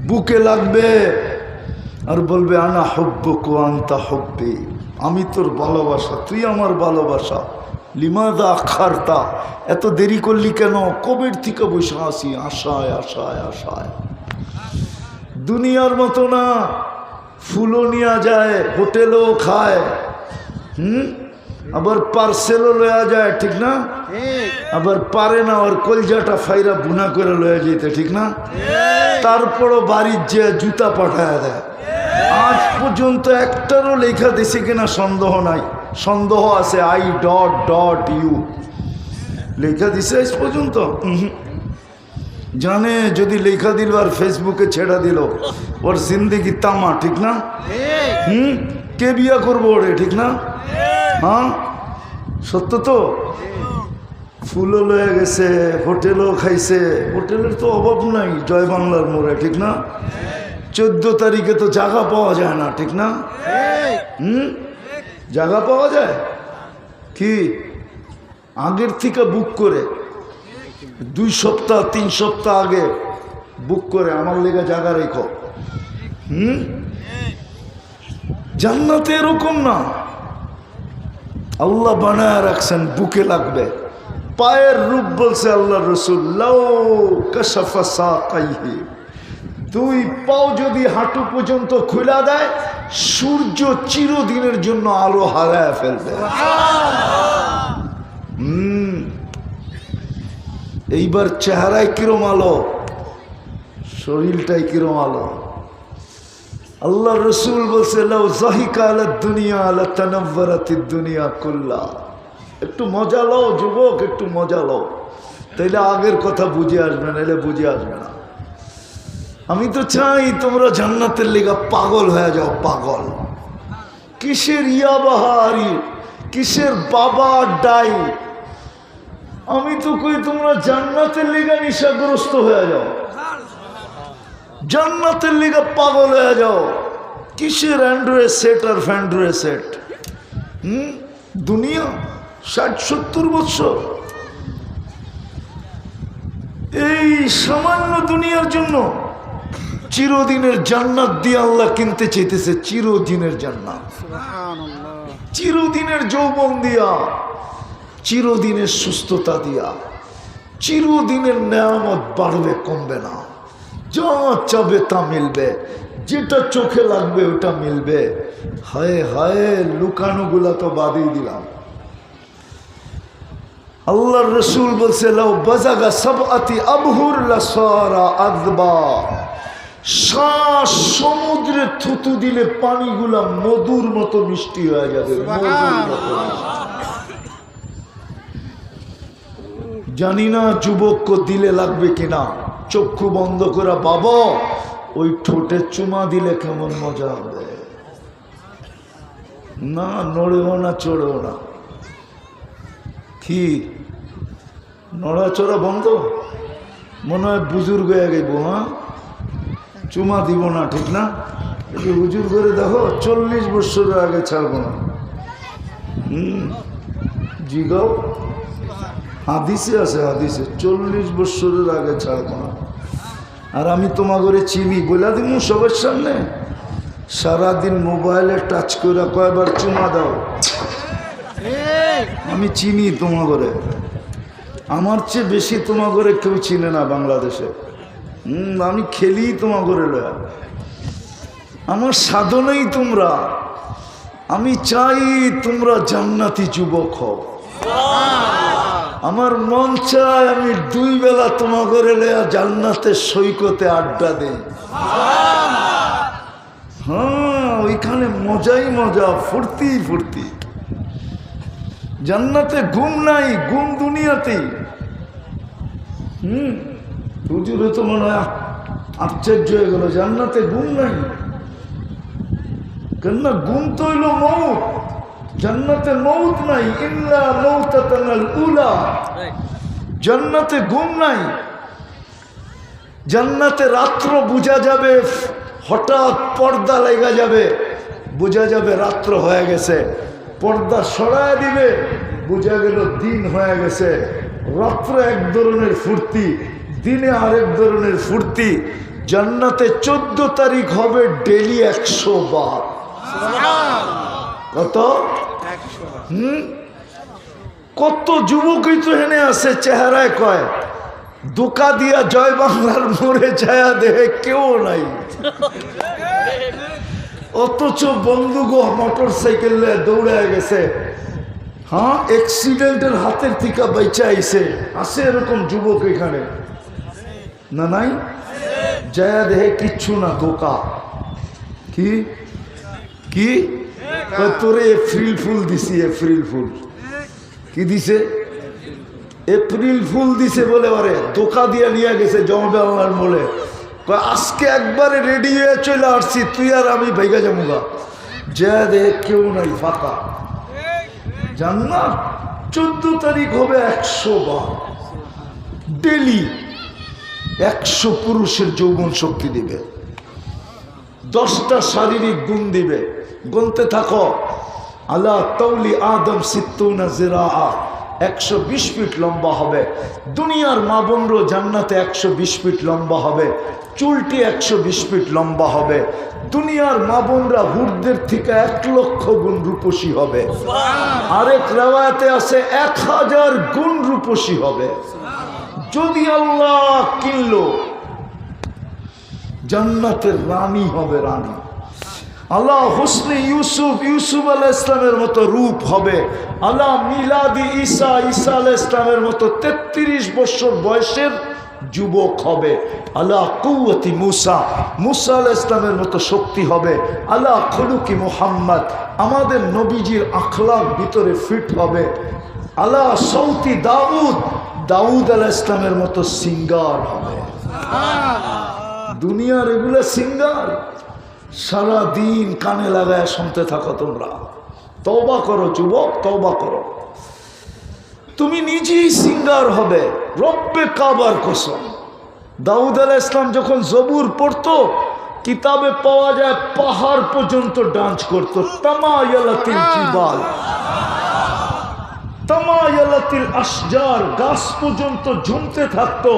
বুকে লাগবে আর বলবে আনা হব্বুক ওয়া আনতা হব্বি, আমি তোর ভালোবাসা, তুই আমার ভালোবাসা। লিমাদা আখারতা, এত দেরি করলি কেন? কবের থেকে বসে আসি আশায় আশায় আশায়। দুনিয়ার মতো না, ফুলও নেওয়া যায়, হোটেলও খায়, আবার পার্সেলও লয়া যায়, ঠিক না? আবার পারে না ওর কলজাটা ফাইরা বুনা করে লয়া যেতে, ঠিক না? তারপরও বাড়ির যে জুতা পাঠায় দেয়। আজ পর্যন্ত একটারও লেখা দিছে কিনা সন্দেহ নাই, সন্দেহ আছে I.U লেখা দিছে আজ পর্যন্ত? জানে যদি লেখা দিল আর ফেসবুকে ছেড়া দিল, ওর জিন্দগি তামা, ঠিক না? কে বিয়া করবো ওরে, ঠিক না? হ্যাঁ সত্য তো। ফুলও লয়ে গেছে, হোটেলও খাইছে, হোটেলের তো অভাব নাই জয় বাংলার মোড়ে, ঠিক না? 14 তারিখে তো জায়গা পাওয়া যায় না, ঠিক না? জায়গা পাওয়া যায় কি আগের থেকে বুক করে, 2 সপ্তাহ 3 সপ্তাহ আগে বুক করে আমার লেগে জায়গা রেখো। জান্নাতে এরকম না, আল্লাহ বানায় রাখছেন, বুকে লাগবে। পায়ের রূপ বলছে আল্লাহ রসুল, লাউ কাশাফা সাকাইহি, 2 পাও যদি হাঁটু পর্যন্ত খুলা দেয়, সূর্য চিরদিনের জন্য আলো হারায় ফেলবে। এইবার চেহারায় কিরম আলো, শরীরটাই কিরম আলো। আল্লাহ রসুল বলছে লাউ যাহিকা আলা দুনিয়া লাতানাওয়ারাতিদ দুনিয়া কুল্লা। একটু মজা লও যুবক, একটু মজা লও, তাইলে আগের কথা বুঝে আসবে না, এলে বুঝে আসবে না। আমি তো চাই তোমরা জান্নাতের লেগা পাগল হয়ে যাও, পাগল। কিসের ইয়াবাহারি, কিসের বাবা ডাই, আমি তো কই তোমরা জান্নাতের লেগা নিশাগ্রস্ত হয়ে যাও, জান্নাতের লেগা পাগল হয়ে যাও। কিসের অ্যান্ড্রয়েড সেট আর ফ্যান্ড্রয়েড সেট, দুনিয়া 60-70 বছর, এই সামান্য দুনিয়ার জন্য চিরদিনের জান্নাত দিয়ে আল্লাহ কিনতে চাইতেছে, চিরদিনের জান্নাত, চিরদিনের যৌবন দিয়া, চিরদিনের সুস্থতা দিয়া, চিরদিনের নেয়ামত বাড়বে কমবে না, যা চাবে তা মিলবে, যেটা চোখে লাগবে ওটা মিলবে। হায় হায়, লুকানোগুলা তো বাদই দিলাম। আল্লাহর রসুল বলছে লাউ বাজাগা সাবআতি আবহুর লাসারা আযবা, সমুদ্রে থুতু দিলে পানিগুলা মধুর মতো মিষ্টি হয়ে যাবে, মধুর মতো। জানি না যুবক দিলে লাগবে কিনা, চক্ষু বন্ধ করা বাবা, ওই ঠোঁটে চুমা দিলে কেমন মজা হবে। না নড়েও না চড়েও না, কি নড়াচড়া বন্ধ, মনে হয় বুজুর্গ হয়ে গেব। হ্যাঁ চুমা দিব না, ঠিক না? হুজুর করে দেখো 40 বছরের আগে ছাড়বো না। জিগাও, হাদিসে আছে, হাদিসে 40 বছরের আগে ছাড়বো না। আর আমি তোমার ঘরে চিনি বলে দিব সবার সামনে, সারাদিন মোবাইলে টাচ করে কয়বার চুমা দাও, আমি চিনি তোমার ঘরে। আমার চেয়ে বেশি তোমার ঘরে কেউ চিনে না বাংলাদেশে। আমি খেলি তোমার ঘরে লয়া, আমার সাধনেই তোমরা। আমি চাই তোমরা জান্নাতি যুবক হও। আমার মন চায় আমি 2 বেলা তোমাকে লইয়া জান্নাতের সৈকতে আড্ডা দেই। হ্যাঁ, ওইখানে মজাই মজা, ফুর্তি ফুর্তি। জান্নাতে ঘুম নাই, ঘুম দুনিয়াতেই। হুজুরে তো মনে হয় আশ্চর্য হয়ে গেল, জান্নাতে ঘুম নাই। কেননা ঘুম তো হইল মৌত, জান্নাতে মৌত নাই। ইল্লা মৌতাতানাল উলা, জান্নাতে ঘুম নাই। জান্নাতে রাত্র বুঝা যাবে, হঠাৎ পর্দা লেগে যাবে, বুঝা যাবে রাত্র হয়ে গেছে। পর্দা সরায় দিবে, বুঝা গেল দিন হয়ে গেছে। রাত্র এক ধরনের ফুর্তি, দিনে আরেক ধরনের ফুর্তি। জান্নাতে 14 তারিখ হবে ডেলি 100 বার। কত? কত যুবকই তো হেনে আছে, চেহারায় কয় দোকা দিয়া জয় বাংলার মোড়ে ছায়া দেহে কেউ নাই, অথচ বন্দুক মোটর সাইকেল দৌড়ায় গেছে। হ্যাঁ, অ্যাক্সিডেন্টের হাতের থেকে বেঁচে আইছে। আছে এরকম যুবক এখানে না? নাই? জায়া দেহে কিচ্ছু না, দোকা। কি কি তোরে এপ্রিল ফুল দিছি, এপ্রিল ফুল। কি দিছে? এপ্রিল ফুল দিছে বলে ওরে দোকা দিয়ে নিয়ে গেছে জমবে আল্লাহর মোলে। আজকে একবারে রেডি হয়ে চলে আসছি, তুই আর আমি ভাইগা যাবো। যা দে কেউ নাই, ফাঁকা। জান্নাত 14 তারিখ হবে 100 বার ডেলি। 100 পুরুষের যৌবন শক্তি দিবে, 10টা শারীরিক গুণ দিবে। গুনতে থাকো। আলা তাওলি আদম 60 জিরাআ, 120 ফিট লম্বা হবে। দুনিয়ার মা বোনরও জান্নাতে 120 ফিট লম্বা হবে, চুলটি 120 ফিট লম্বা হবে। দুনিয়ার মা বোনরা হুরদের থেকে 1 লক্ষ গুণ রূপসী হবে। আরেক রাওয়ায়াতে আছে 1000 গুণ রূপসী হবে। যদি আল্লাহ কিনলো, জান্নাতের রানী হবে, রানী। আল্লাহ হুসনে ইউসুফ, ইউসুফ আলাইহিস ইসলামের মতো রূপ হবে। আল্লাহ মিলাদি ঈসা, ঈসা আলাইহিস ইসলামের মতো 33 বছর বয়সের যুবক হবে। আল্লাহ কুওয়াতি মুসা, মুসা আলাইহিস ইসলামের মতো শক্তি হবে। আল্লাহ খুলুকি মুহাম্মদ, আমাদের নবীজির আখলাক ভিতরে ফিট হবে। আল্লাহ সৌতি দাউদ, দাউদ আলাইহিস ইসলামের মতো সিঙ্গার হবে। দুনিয়ার এগুলো সিঙ্গার, সারা দিন কানে লাগায় শুনতে থাকো তোমরা। তওবা করো যুবক, তওবা করো। তুমি নিজেই সিঙ্গার হবে, রব্বে কাবার কসম। দাউদ আলাইহিস ইসলাম যখন জবুর পড়তো, কিতাবে পাওয়া যায় পাহাড় পর্যন্ত ডান্স করতো। তামায়ালাতিল জিবাল, তামায়ালাতিল আশজার, গাছ পর্যন্ত ঝুমতে থাকতো।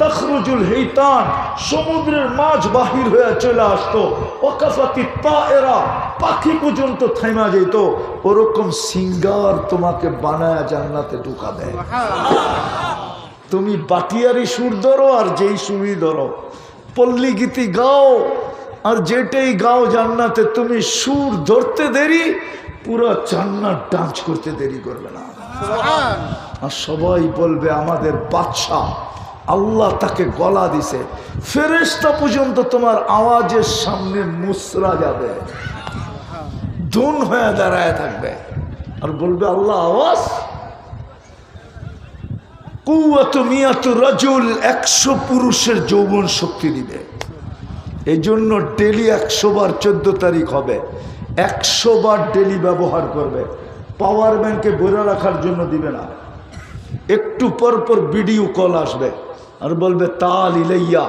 তখরুজুল হিতান, সমুদ্রের মাছ বাহির হয়ে চলে আসতো। ওয়াকাফাতি তায়েরা, পাখি পর্যন্ত থাইমা যেত। ওরকম সিঙ্গার তোমাকে বানায় জান্নাতে ঢুকাবে। তুমি বাটিয়ারি সুর ধরো আর যেই সুরই ধরো, পল্লী গীতি গাও আর যেটাই গাও জান্নাতে, তুমি সুর ধরতে দেরি, পুরো জান্নাত ডান্স করতে দেরি করবে না। আর সবাই বলবে আমাদের বাদশাহ, আল্লাহ তাকে গলা দিছে। ফেরেশতা পর্যন্ত তোমার আওয়াজের সামনে মুসরা যাবে, ধুন হয়ে দাঁড়ায় থাকবে আর বলবে আল্লাহ আওয়াজ। কুওয়াতু মিয়াতু রাজুল, 100 পুরুষের যৌবন শক্তি দিবে। এই জন্য ডেলি 100 বার 14 তারিখ হবে, 100 বার ডেলি ব্যবহার করবে। পাওয়ার ব্যাংকে ভরে রাখার জন্য দিবে না। একটু পর পর ভিডিও কল আসবে আর বলবে তাল ইলাইয়া,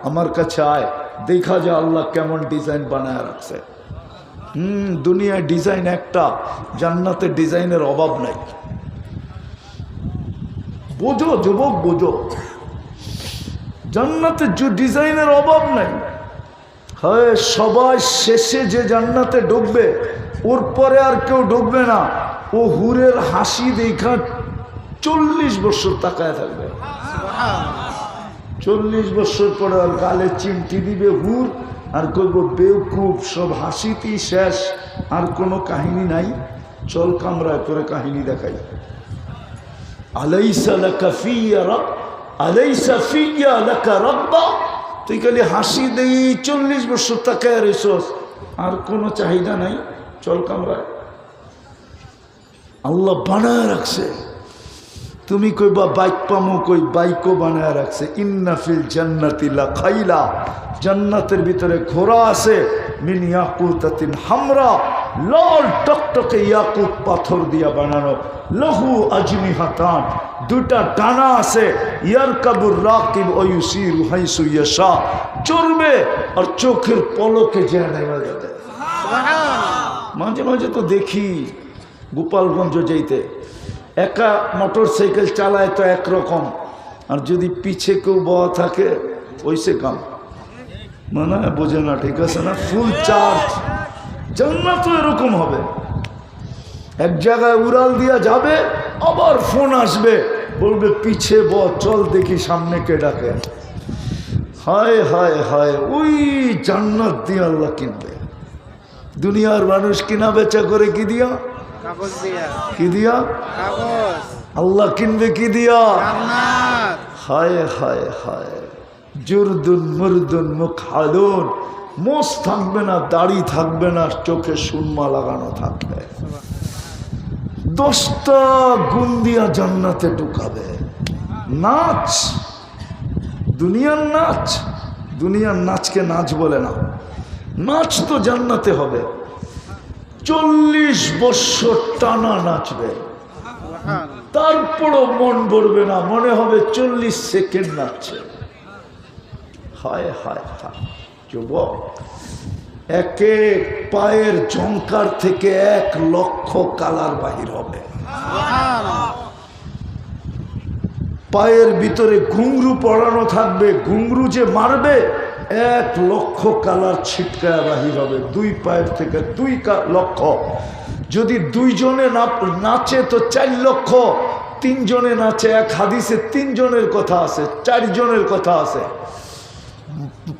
আমার কাছে আয়, দেখা যায় আল্লাহ কেমন ডিজাইন বানায় রাখছে। দুনিয়ায় ডিজাইন একটা, জান্নাতে ডিজাইনের অভাব নাই। বোঝো যুবক, বোঝো, জান্নাতে ডিজাইনের অভাব নাই। হয় সবাই শেষে যে জান্নাতে ঢুকবে, ওর পরে আর কেউ ঢুকবে না। ও হুরের হাসি দেখা 40 বছর তাকায় থাকবে। 40 বছর পরে আর গালে চিমটি দিবে হুর, আর কইব বেউকুফ, সব হাসিতেই শেষ, আর কোনো কাহিনী নাই, চল কামরায় তোরে কাহিনী দেখাই। আলাইসা লাকা ফিয়া রাব, আলাইসা ফিয়া লাকা রাব্বা। তুই খালি হাসি দেই 40 বছর তাকায় রেছস, আর কোনো চাহিদা নাই, চল কামরায়। আল্লাহ বানায় রাখছে। তুমি কইবা বাইক পামু, কই বাইকও বানায় রাখছে। ইন্না ফিল জান্নাতি লাখাইলা, জান্নাতের ভিতরে ঘোড়া আছে। মিন ইয়াকুতাতিন হামরা, লাল টকটকে ইয়াকুত পাথর দিয়া বানানো। লাহু আজনিহাতান, দুটা ডানা আছে। ইয়ারকাবুর রাকিব ওয়া ইউসিরু হাইসু ইয়াশা, চড়বে আর চোখের পলকে যায় নেমে যাবে। মাঝে মাঝে তো দেখি গোপালগঞ্জ যাইতে, একা মোটর সাইকেল চালায় তো একরকম, আর যদি পিছে কেউ বয়া থাকে ওইসে কাম, মানে বোঝে না, ঠিক আছে না? Full charge. জান্নাত এরকম হবে, এক জায়গায় উড়াল দিয়া যাবে, আবার ফোন আসবে, বলবে পিছে ব, চল দেখি সামনে কে ডাকে। হায় হায় হায়, ওই জান্নাত দিয়ে আল্লাহ কিনবে। দুনিয়ার মানুষ কিনা বেচা করে কি দিয়া? কাগজ দিয়া। কি দিয়া? কাগজ। আল্লাহ কিনবে কি দিয়া? জান্নাত। হায় হায় হায়, জুরদুন মুরদুন মুখালুন, মোষ থাকবে না, দাড়ি থাকবে না, চোখে সুরমা লাগানো থাকবে। 10টা গুণ দিয়া জান্নাতে ঢুকাবে। নাচ, দুনিয়ার নাচ, দুনিয়ার নাচকে নাচ বলে না, নাচ তো জান্নাতে হবে। 40 বছর টানা নাচবে, তারপরও মন ভরবে না, মনে হবে 40 সেকেন্ড নাচছে। হায় হায় হায়, যুবক, এক এক পায়ের ঝংকার থেকে 1 লক্ষ কালার বাহির হবে। পায়ের ভিতরে ঘুংরু পড়ানো থাকবে, ঘুংরু যে মারবে 1 লক্ষ কালার ছিটকায় বাহির হবে। 2 পায়ের থেকে 2 লক্ষ। যদি 2 জনে নাচে তো 4 লক্ষ, 3 জনে নাচে, এক হাদিসে 3 জনের কথা আছে, 4 জনের কথা আছে।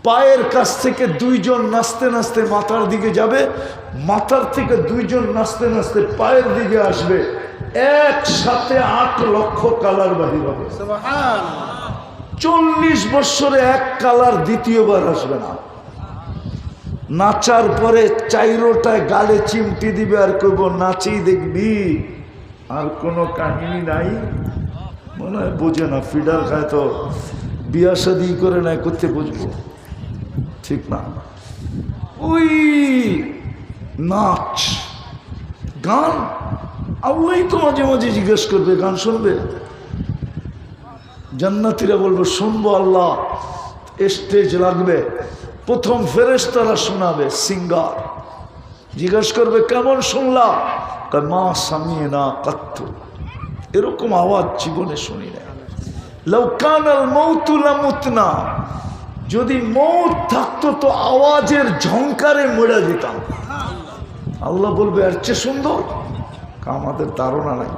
পায়ের কাছ থেকে 2 জন নাচতে নাচতে মাথার দিকে যাবে, মাথার থেকে 2 জন নাচতে নাচতে পায়ের দিকে আসবে, একসাথে 8 লক্ষ কালার বাহির হবে। 40 বছরে 1 কালার দ্বিতীয়বার আসবে না। নাচার পরে 4টায় গালে চিমটি দিবে, আর কইব নাচেই দেখবি, আর কোনো কাহিনী নাই। মনে হয় বোঝে না, ফিডার খায় তো বিয়া শাদি করে নাই, করতে বুঝবো, ঠিক না? ওই নাচ গান, আল্লাহই তো মাঝে মাঝে জিজ্ঞেস করবে, গান শুনবে? জান্নাতীরা বলবে শুনবো আল্লাহ। স্টেজ লাগবে, প্রথম ফেরেশতারা শোনাবে, সিঙ্গার জিজ্ঞেস করবে কেমন শুনলা? মা সামিনা কাত্তু, এরকম আওয়াজ জীবনে শুনি না। লাউ কানাল মাউতু লামুতনা, যদি মৌত থাকতো তো আওয়াজের ঝংকারে মরে যেতাম। আল্লাহ বলবে এর চেয়ে সুন্দর? আমাদের ধারণা নাই।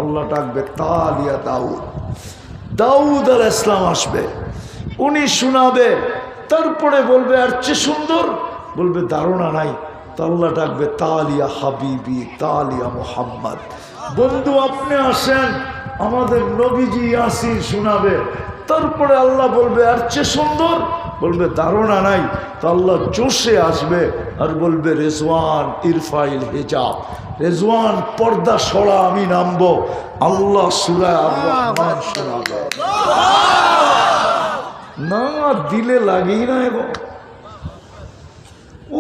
আল্লাহ ডাকবে তালিয়া দাউদ, দাউদ আলাইহিস সালাম আসবে, উনি শোনাবে, তারপরে বলবে এর চেয়ে সুন্দর? বলবে ধারণা নাই। তো আল্লাহ ডাকবে তালিয়া হাবিবি, তালিয়া মুহাম্মদ, বন্ধু আপনি আসেন, আমাদের নবীজি ইয়াসিন শোনাবে। তারপরে আল্লাহ বলবে এর চেয়ে সুন্দর? বলবে ধারণা নাই। তো আল্লাহ জোশে আসবে আর বলবে রেজওয়ান ইরফাইল হিজাব, রেজওয়ান পর্দা সরা, আমি নামবো। আল্লাহ সূরা আর-রহমান শোনাবে। না দিলে লাগেই না। এবং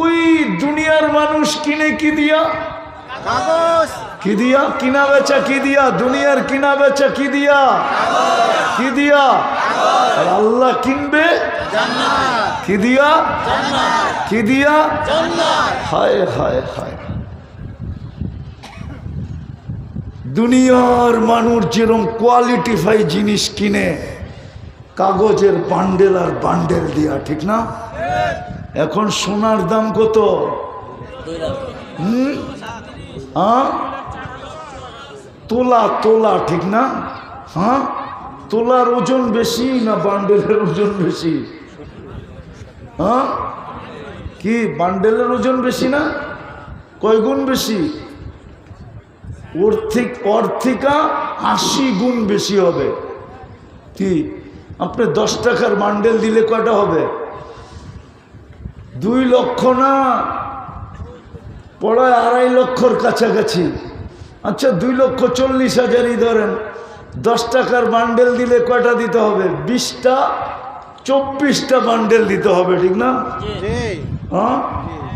ওই দুনিয়ার মানুষ কিনে কি দিয়া? কাগজ। কি দিয়া কিনা বেচা? কি দিয়া? দুনিয়ার কিনা বেচা কি দিয়া? কি দিয়া? আর আল্লাহ কিনবে জান্নাত। কি দিয়া? জান্নাত। কি দিয়া? জান্নাত। হায় হায় হায়, দুনিয়ার মানুষ যেরকম কোয়ালিটিফাই জিনিস কিনে, কাগজের বান্ডেল আর বান্ডেল দিয়া, ঠিক না? এখন সোনার দাম কত? তোলা তোলা, ঠিক না? হ্যাঁ, তোলার ওজন বেশি না বান্ডেলের ওজন বেশি? হ্যাঁ, কি বান্ডেলের ওজন বেশি না? কয় গুণ বেশি? ওর থেকে 80 গুণ বেশি হবে। কি আপনি 10 টাকার বান্ডেল দিলে কয়টা হবে? 2 লক্ষ না, পড়ায় 2.5 লক্ষর কাছাকাছি। আচ্ছা 2,40,000ই ধরেন, 10 টাকার বান্ডেল দিলে কয়টা দিতে হবে? 20টা, 24টা বান্ডেল দিতে হবে, ঠিক না? হ্যাঁ,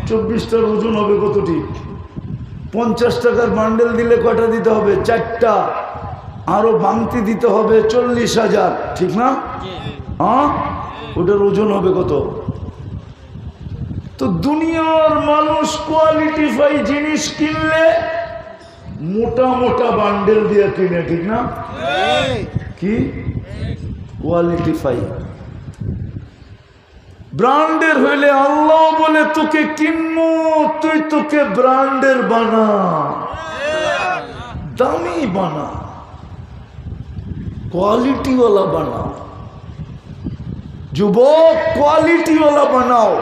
24টার ওজন হবে কত? ঠিক 50 টাকার বান্ডেল দিলে কয়টা দিতে হবে? 4টা, আরো বাংতি দিতে হবে 40,000, ঠিক না? হ্যাঁ, ওটার ওজন হবে কত? তো দুনিয়ার মানুষ কোয়ালিটিফাই জিনিস কিনলে মোটা মোটা বান্ডেল দিয়ে কিনে, ঠিক না? কি কোয়ালিটিফাই ব্র্যান্ডের হইলে আল্লাহ বলে তোকে কিনবো, তুই তোকে ব্র্যান্ডের বানা, দামি বানা, কোয়ালিটিওয়ালা বানা। যুবক, কোয়ালিটিওয়ালা বানাও।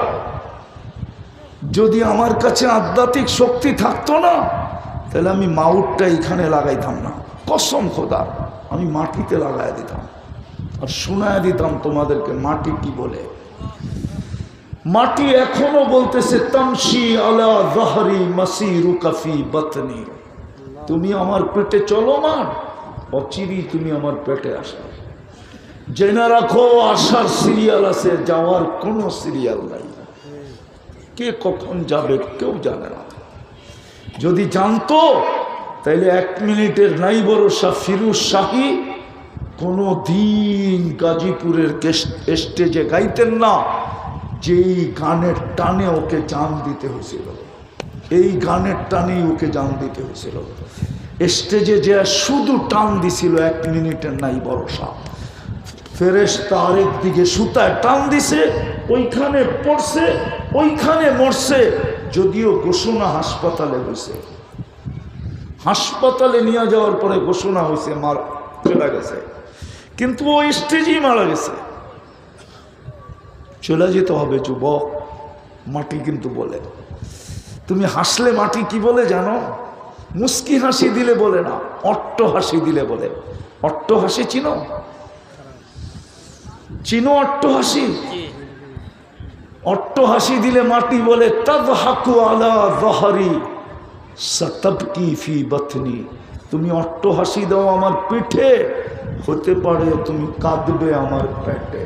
যদি আমার কাছে আধ্যাত্মিক শক্তি থাকতো না, তাহলে আমি মাউটটা এখানে লাগাইতাম না, কসম খোদা, আমি মাটিতে লাগাই দিতাম আর শোনায় দিতাম তোমাদেরকে মাটি কি বলে। মাটি এখনো বলতেছে তামশি আলা যহরি মাসিরুকা ফি বাতনি, তুমি আমার পেটে চলো মা, অচিরেই তুমি আমার পেটে আসো। জেনে রাখো, আসার সিরিয়াল আছে, যাওয়ার কোনো সিরিয়াল নাই। কে কখন যাবে কেউ জানে না। যদি জানতো তাইলে 1 মিনিটের নাই ভরসা ফিরোজ শাহী কোনো দিন গাজীপুরের স্টেজে গাইতেন না। যেই গানের টানে ওকে জান দিতে হয়েছিল, এই গানের টানেই ওকে জান দিতে হয়েছিল। স্টেজে যে শুধু টান দিছিল 1 মিনিটের নাই ভরসা। ফেরেশতা আরেক দিকে সুতায় টান দিছে, ওইখানে পড়ছে, ওইখানে মরছে। যদিও ঘোষণা হাসপাতালে হয়েছে, হাসপাতালে নিয়ে যাওয়ার পরে ঘোষণা হয়েছে মারা গেছে, কিন্তু ও স্টেজেই মারা গেছে। চলে যেতে হবে যুবক। মাটি কিন্তু বলে, তুমি হাসলে মাটি কি বলে জানো? মুস্কি হাসি দিলে বলে না, অট্ট হাসি দিলে বলে। অট্ট হাসি চিনো? চিনো অট্ট হাসি? অট্ট হাসি দিলে মাটি বলে তাযহাকু আলা যহরি সাতাবকি ফি বাতনি, তুমি অট্ট হাসি দাও আমার পিঠে, হতে পারে তুমি কাঁদবে আমার পেটে।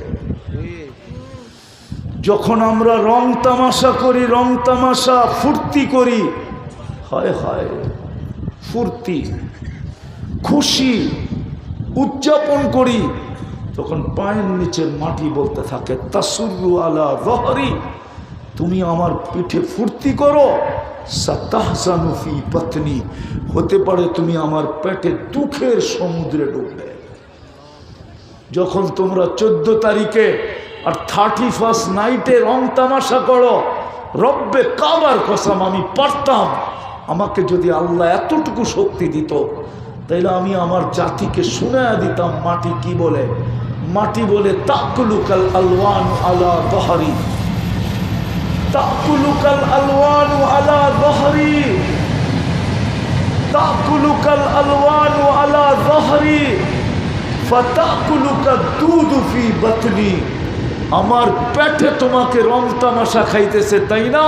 যখন আমরা রং তামাশা করি, রং তামাশা ফুর্তি করি, হায় হায় ফুর্তি খুশি উদযাপন করি, তখন পায়ের নিচের মাটি বলতে থাকে তাসুরু আলা যহরি, তুমি আমার পিঠে ফুর্তি করো, সাতাহজানু ফি বাতনি, হতে পারে তুমি আমার পেটে দুঃখের সমুদ্রে ডুববে। যখন তোমরা 14 তারিখে আর 31 নাইটে রং তামাশা করো, রব্বে কাবার কসম আমি পারতাম, আমাকে যদি আল্লাহ এতটুকু শক্তি দিত, তাইলে আমি আমার জাতিকে শুনায়া দিতাম মাটি কি বলে। মাটি বলে তাকুলুকাল আলওয়ানু আলা যহরি, তাকুলুকাল আলওয়ানু আলা যহরি, তাকুলুকাল আলওয়ানু আলা যহরি ফাতাকুলুকা দুদু ফি বাতনি, আমার পেটে তোমাকে রং তামাশা খাইতেছে তাই না?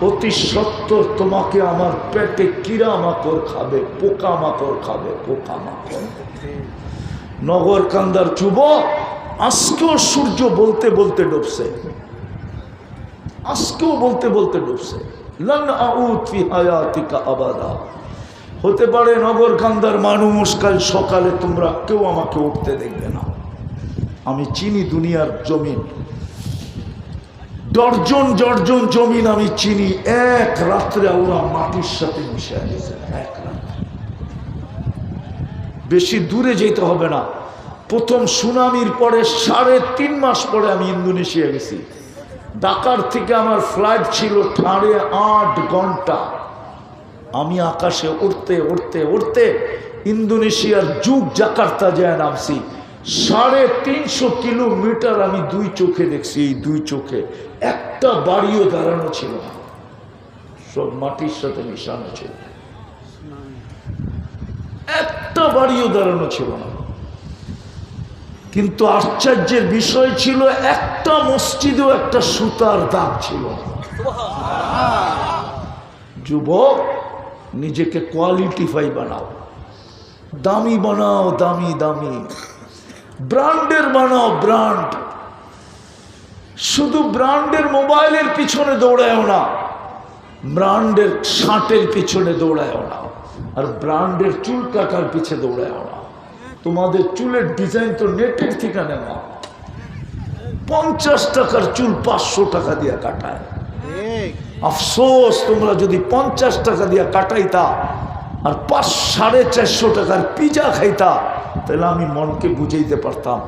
অতি সত্তর তোমাকে আমার পেটে কিরা মাকড় খাবে, পোকা মাকড় খাবে, পোকা মাকড়। নগর কান্দার যুবক, আজকেও সূর্য বলতে বলতে ডুবছে, আজকেও বলতে বলতে ডুবছে। লান আউদ ফি হায়াতিকা আবাদা, হতে পারে নগর কান্দার মানুষ কাল সকালে তোমরা কেউ আমাকে উঠতে দেখবে না। আমি চিনি দুনিয়ার জমিন, ডর্জন ডর্জন জমিন আমি চিনি, এক রাত্রে আল্লাহ মাটির সাথে মিশে গেছে। এক রাত্রে, বেশি দূরে যেতে হবে না। প্রথম সুনামির পরে 3.5 মাস পরে আমি ইন্দোনেশিয়া গেছি। ঢাকার থেকে আমার ফ্লাইট ছিল 8.5 ঘন্টা। আমি আকাশে উড়তে উড়তে উড়তে ইন্দোনেশিয়ার জাকার্তা যায় নামছি। 350 কিলোমিটার আমি 2 চোখে দেখছি। এই 2 চোখে একটা বাড়িও দাঁড়ানো ছিল না, সব মাটির সাথে মিশানো ছিল। একটা বাড়িও দাঁড়ানো ছিল না। কিন্তু আশ্চর্যের বিষয় ছিল, একটা মসজিদেও একটা সুতার দাগ ছিল না। যুবক, নিজেকে কোয়ালিটিফাই বানাও, দামি বানাও, দামি দামি ব্র্যান্ডের বানাও, ব্র্যান্ড। শুধু ব্র্যান্ডের মোবাইলের পিছনে দৌড়ায়ও না, ব্র্যান্ডের শার্টের পিছনে দৌড়ায়ও না, আর ব্র্যান্ডের চুল কাটার পিছে দৌড়ায়ও না। তোমাদের চুলের ডিজাইন তো নেটের থেকে নেওয়া। 50 টাকার চুল 500 টাকা দিয়ে কাটায়। আফসোস, তোমরা যদি 50 টাকা দিয়ে কাটাইতা আর 450 টাকার পিজা খাইতা, তাহলে আমি মনকে বুঝাইতে পারতাম,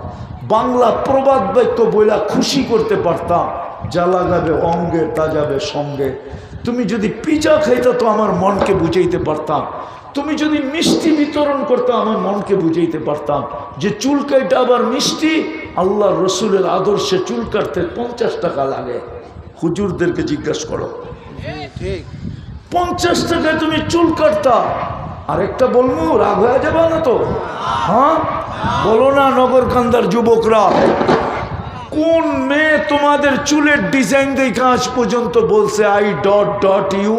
বাংলা প্রবাদ বাক্য বইলা খুশি করতে পারতাম। যা লাগাবে অঙ্গে তা যাবে সঙ্গে। তুমি যদি পিজা খাইতা তো আমার মনকে বুঝাইতে পারতাম। তুমি যদি মিষ্টি বিতরণ করতে আমার মনকে বুঝাইতে পারতাম যে চুল কাটা আবার মিষ্টি। আল্লাহ রসুলের আদর্শে চুল কাটতে 50 টাকা লাগে। হুজুরদেরকে জিজ্ঞাসা করো, 50 টাকায় তুমি চুল কাটতা। আরেকটা বলবো, রাগ হয়ে যাবে না তো? হ্যাঁ বলো না নগরকান্দার যুবকরা, কোন মেয়ে তোমাদের চুলের ডিজাইন দেখে আজ পর্যন্ত বলছে আই ডট ডট ইউ?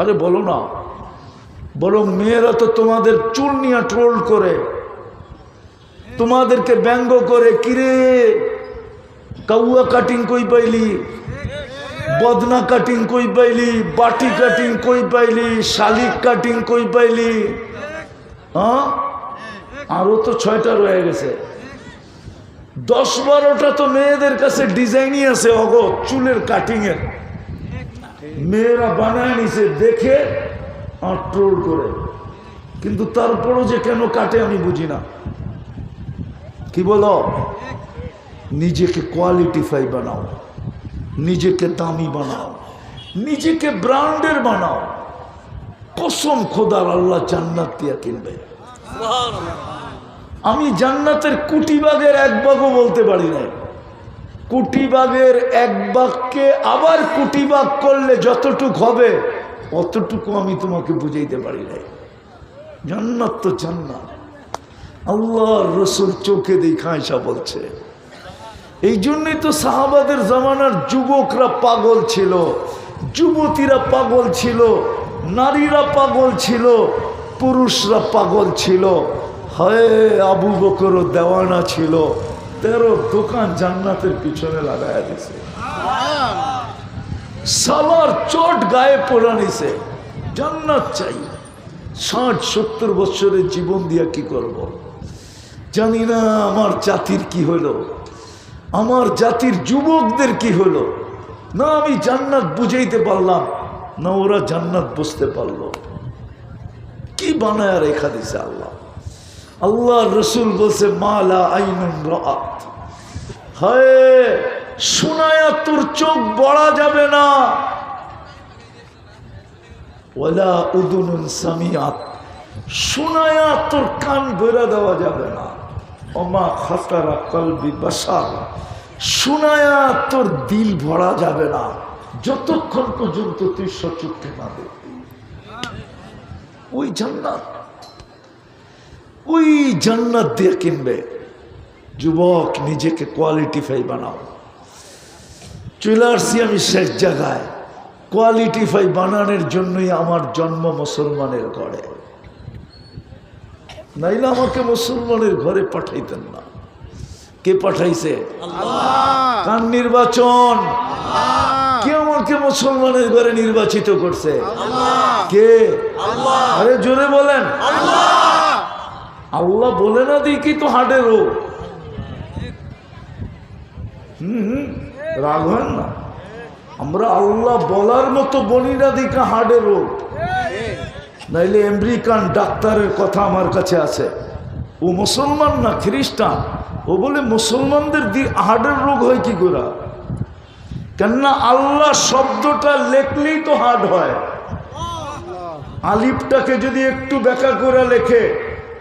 আরে বলো না। বরং মেয়েরা তো তোমাদের চুল নিয়ে ট্রোল করে, তোমাদেরকে ব্যঙ্গ করে, কিরে কাউয়া কাটিং কই পাইলি, বদনা কাটিং কই পাইলি, বাটি কাটিং কই পাইলি, শালিক কাটিং কই পাইলি। হ্যাঁ, আরো তো 6টা রয়ে গেছে। 10-12টা তো মেয়েদের কাছে ডিজাইনই আছে অগ চুলের কাটিং এর। মেয়েরা বানায় নিছে দেখে আর ট্রোল করে। কিন্তু তারপরও যে কেন কাটে আমি বুঝি না। কি বলো? নিজেকে কোয়ালিটিফাই বানাও, নিজেকে দামি বানাও, নিজেকে ব্র্যান্ডের বানাও। কসম খোদার, আল্লাহ জান্নাত দিয়া কিনবে। আমি জান্নাতের কুটিবাগের 1 ভাগও বলতে পারি না। কুটিবাগের 1 ভাগকে আবার কুটিবাগ করলে যতটুক হবে অতটুকু আমি তোমাকে বুঝাইতে পারি না। জান্নাত তো জান্নাত, আল্লাহর রসুল চোখে দেখা এসা বলছে। এই জন্যই তো সাহাবাদের জামানার যুবকরা পাগল ছিল, যুবতীরা পাগল ছিল, নারীরা পাগল ছিল, পুরুষরা পাগল ছিল। হয় আবু বকরও দেওয়ানা ছিল, 13 দোকান জান্নাতের পিছনে লাগায়া দিছে। সালার চট গায়ে পড়া নিছে, জান্নাত চাই। 60-70 বছরের জীবন দিয়া কি করব? জানি না আমার জাতির কি হলো, আমার জাতির যুবকদের কি হলো। না আমি জান্নাত বুঝাইতে পারলাম, না ওরা জান্নাত বুঝতে পারলো। কি বানায় রেখা দিছে আল্লাহ। আল্লাহ রসুল বলছে মালা আইনুন রাআত, হায় শোনায়া তোর চোখ বড়া যাবে না, ওয়ালা উদুনুন সামিআত, শোনায়া তোর কান ভরা দেওয়া যাবে না, ওমা খাতারা কলবি বাশার, শোনায়া তোর দিল ভরা যাবে না যতক্ষণ পর্যন্ত তুই সচক্ষে না দেখবি। ওই জান্নাত, ওই জান্নাত দিয়ে কিনবে। যুবক, নিজেকে কোয়ালিটিফাই বানাও। চলে আসছি আমি শেষ জায়গায়। কোয়ালিটিফাই বানানোর জন্যই আমার জন্ম মুসলমানের ঘরে, নাইলে আমাকে মুসলমানের ঘরে পাঠাইতেন না। কে পাঠাইছে? আল্লাহ। কার নির্বাচন? কে আমাকে মুসলমানের ঘরে নির্বাচিত করছে? কে? আরে জোরে বলেন। আল্লাহ বলে না দেখি তো হাটে রোগ। রাগ হয় না, আমরা আল্লাহ বলার মতো বলি না দিকে হাটে রোগ। নাইলে আমেরিকান ডাক্তারের কথা আমার কাছে আছে, ও মুসলমান না খ্রিস্টান, ও বলে মুসলমানদের হার্টের রোগ হয় কি করে? কেননা আল্লাহ শব্দটা লেখলেই তো হার্ট হয়। আলিফটাকে যদি একটু ব্যাখ্যা করে লেখে,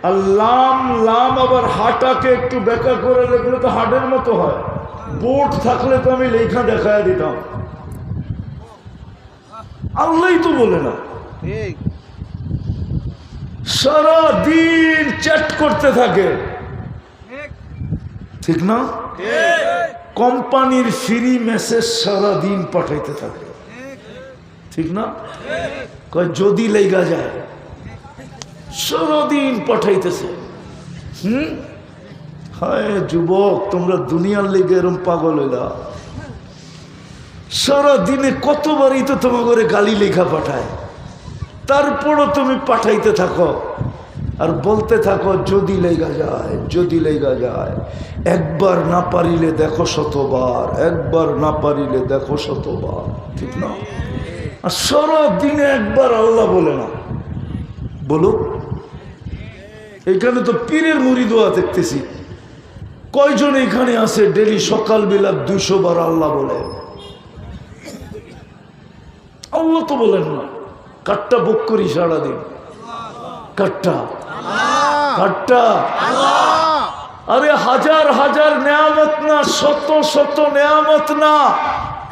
আর লাম লাম আবার হাটাকে একটু ব্যাখ্যা করে লেখলে তো হার্টের মতো হয়। বোর্ড থাকলে তো আমি লেখা দেখায় দিতাম। আল্লাহই তো বলে না। সারা দিন চ্যাট করতে থাকে, ঠিক না? কোম্পানির ফ্রি মেসেজ সারা দিন পাঠাইতে থাকে, ঠিক না? কয় যদি লেগা যায়, সারাদিন পাঠাইতেছে। হায় যুবক, তোমরা দুনিয়ার লেগে এরম পাগল হইলা। সারাদিনে কতবারই তো তোমার ঘরে গালি লেখা পাঠায়, তারপরও তুমি পাঠাইতে থাকো আর বলতে থাকো যদি লেগা যায়, যদি লেগা যায়। একবার না পারিলে দেখো শতবার, একবার না পারিলে দেখো শতবার, ঠিক না? আর সারাদিনে একবার আল্লাহ বলে না। বলো, এখানে তো পীরের মুরিদোয়া দেখতেছি, কয়জন এখানে আছে ডেলি সকালবেলা 200 বার আল্লাহ বলে? আল্লাহ তো বলেন না। কাটটা বুক করি সারাদিন, কাটটা কাটটা। আরে হাজার হাজার নেয়ামত না, শত শত নেয়ামত না,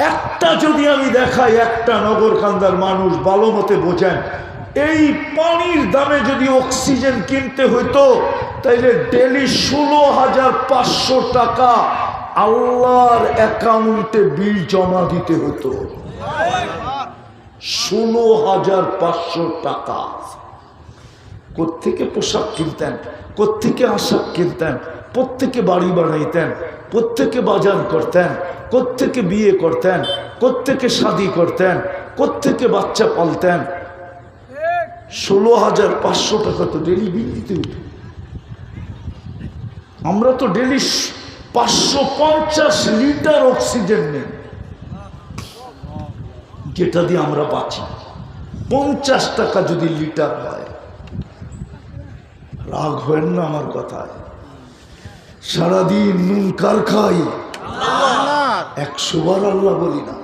একটা যদি আমি দেখাই, একটা নগরকান্দার মানুষ ভালো মতে বোঝেন, এই পানির দামে যদি অক্সিজেন কিনতে হইতো তাইলে ডেলি 16,500 টাকা আল্লাহর অ্যাকাউন্টে বিল জমা দিতে হতো। 16,500 টাকা। কোত্থেকে পোশাক কিনতেন, কোত্থেকে আশাক কিনতেন, প্রত্যেকে বাড়ি বানাইতেন, প্রত্যেকে বাজার করতেন, কোত্থেকে বিয়ে করতেন, কোত্থেকে শাদি করতেন, কোত্থেকে বাচ্চা পালতেন। 16,500 টাকা তো ডেলি বিল দিতে হতো। আমরা তো ডেলি 550 লিটার অক্সিজেন নেই, যেটা দিয়ে আমরা বাঁচি। 50 টাকা যদি লিটার হয়, রাগ হয় না আমার কথায়? সারাদিন নুন কার খাই? 100 বার আল্লাহ বলি না।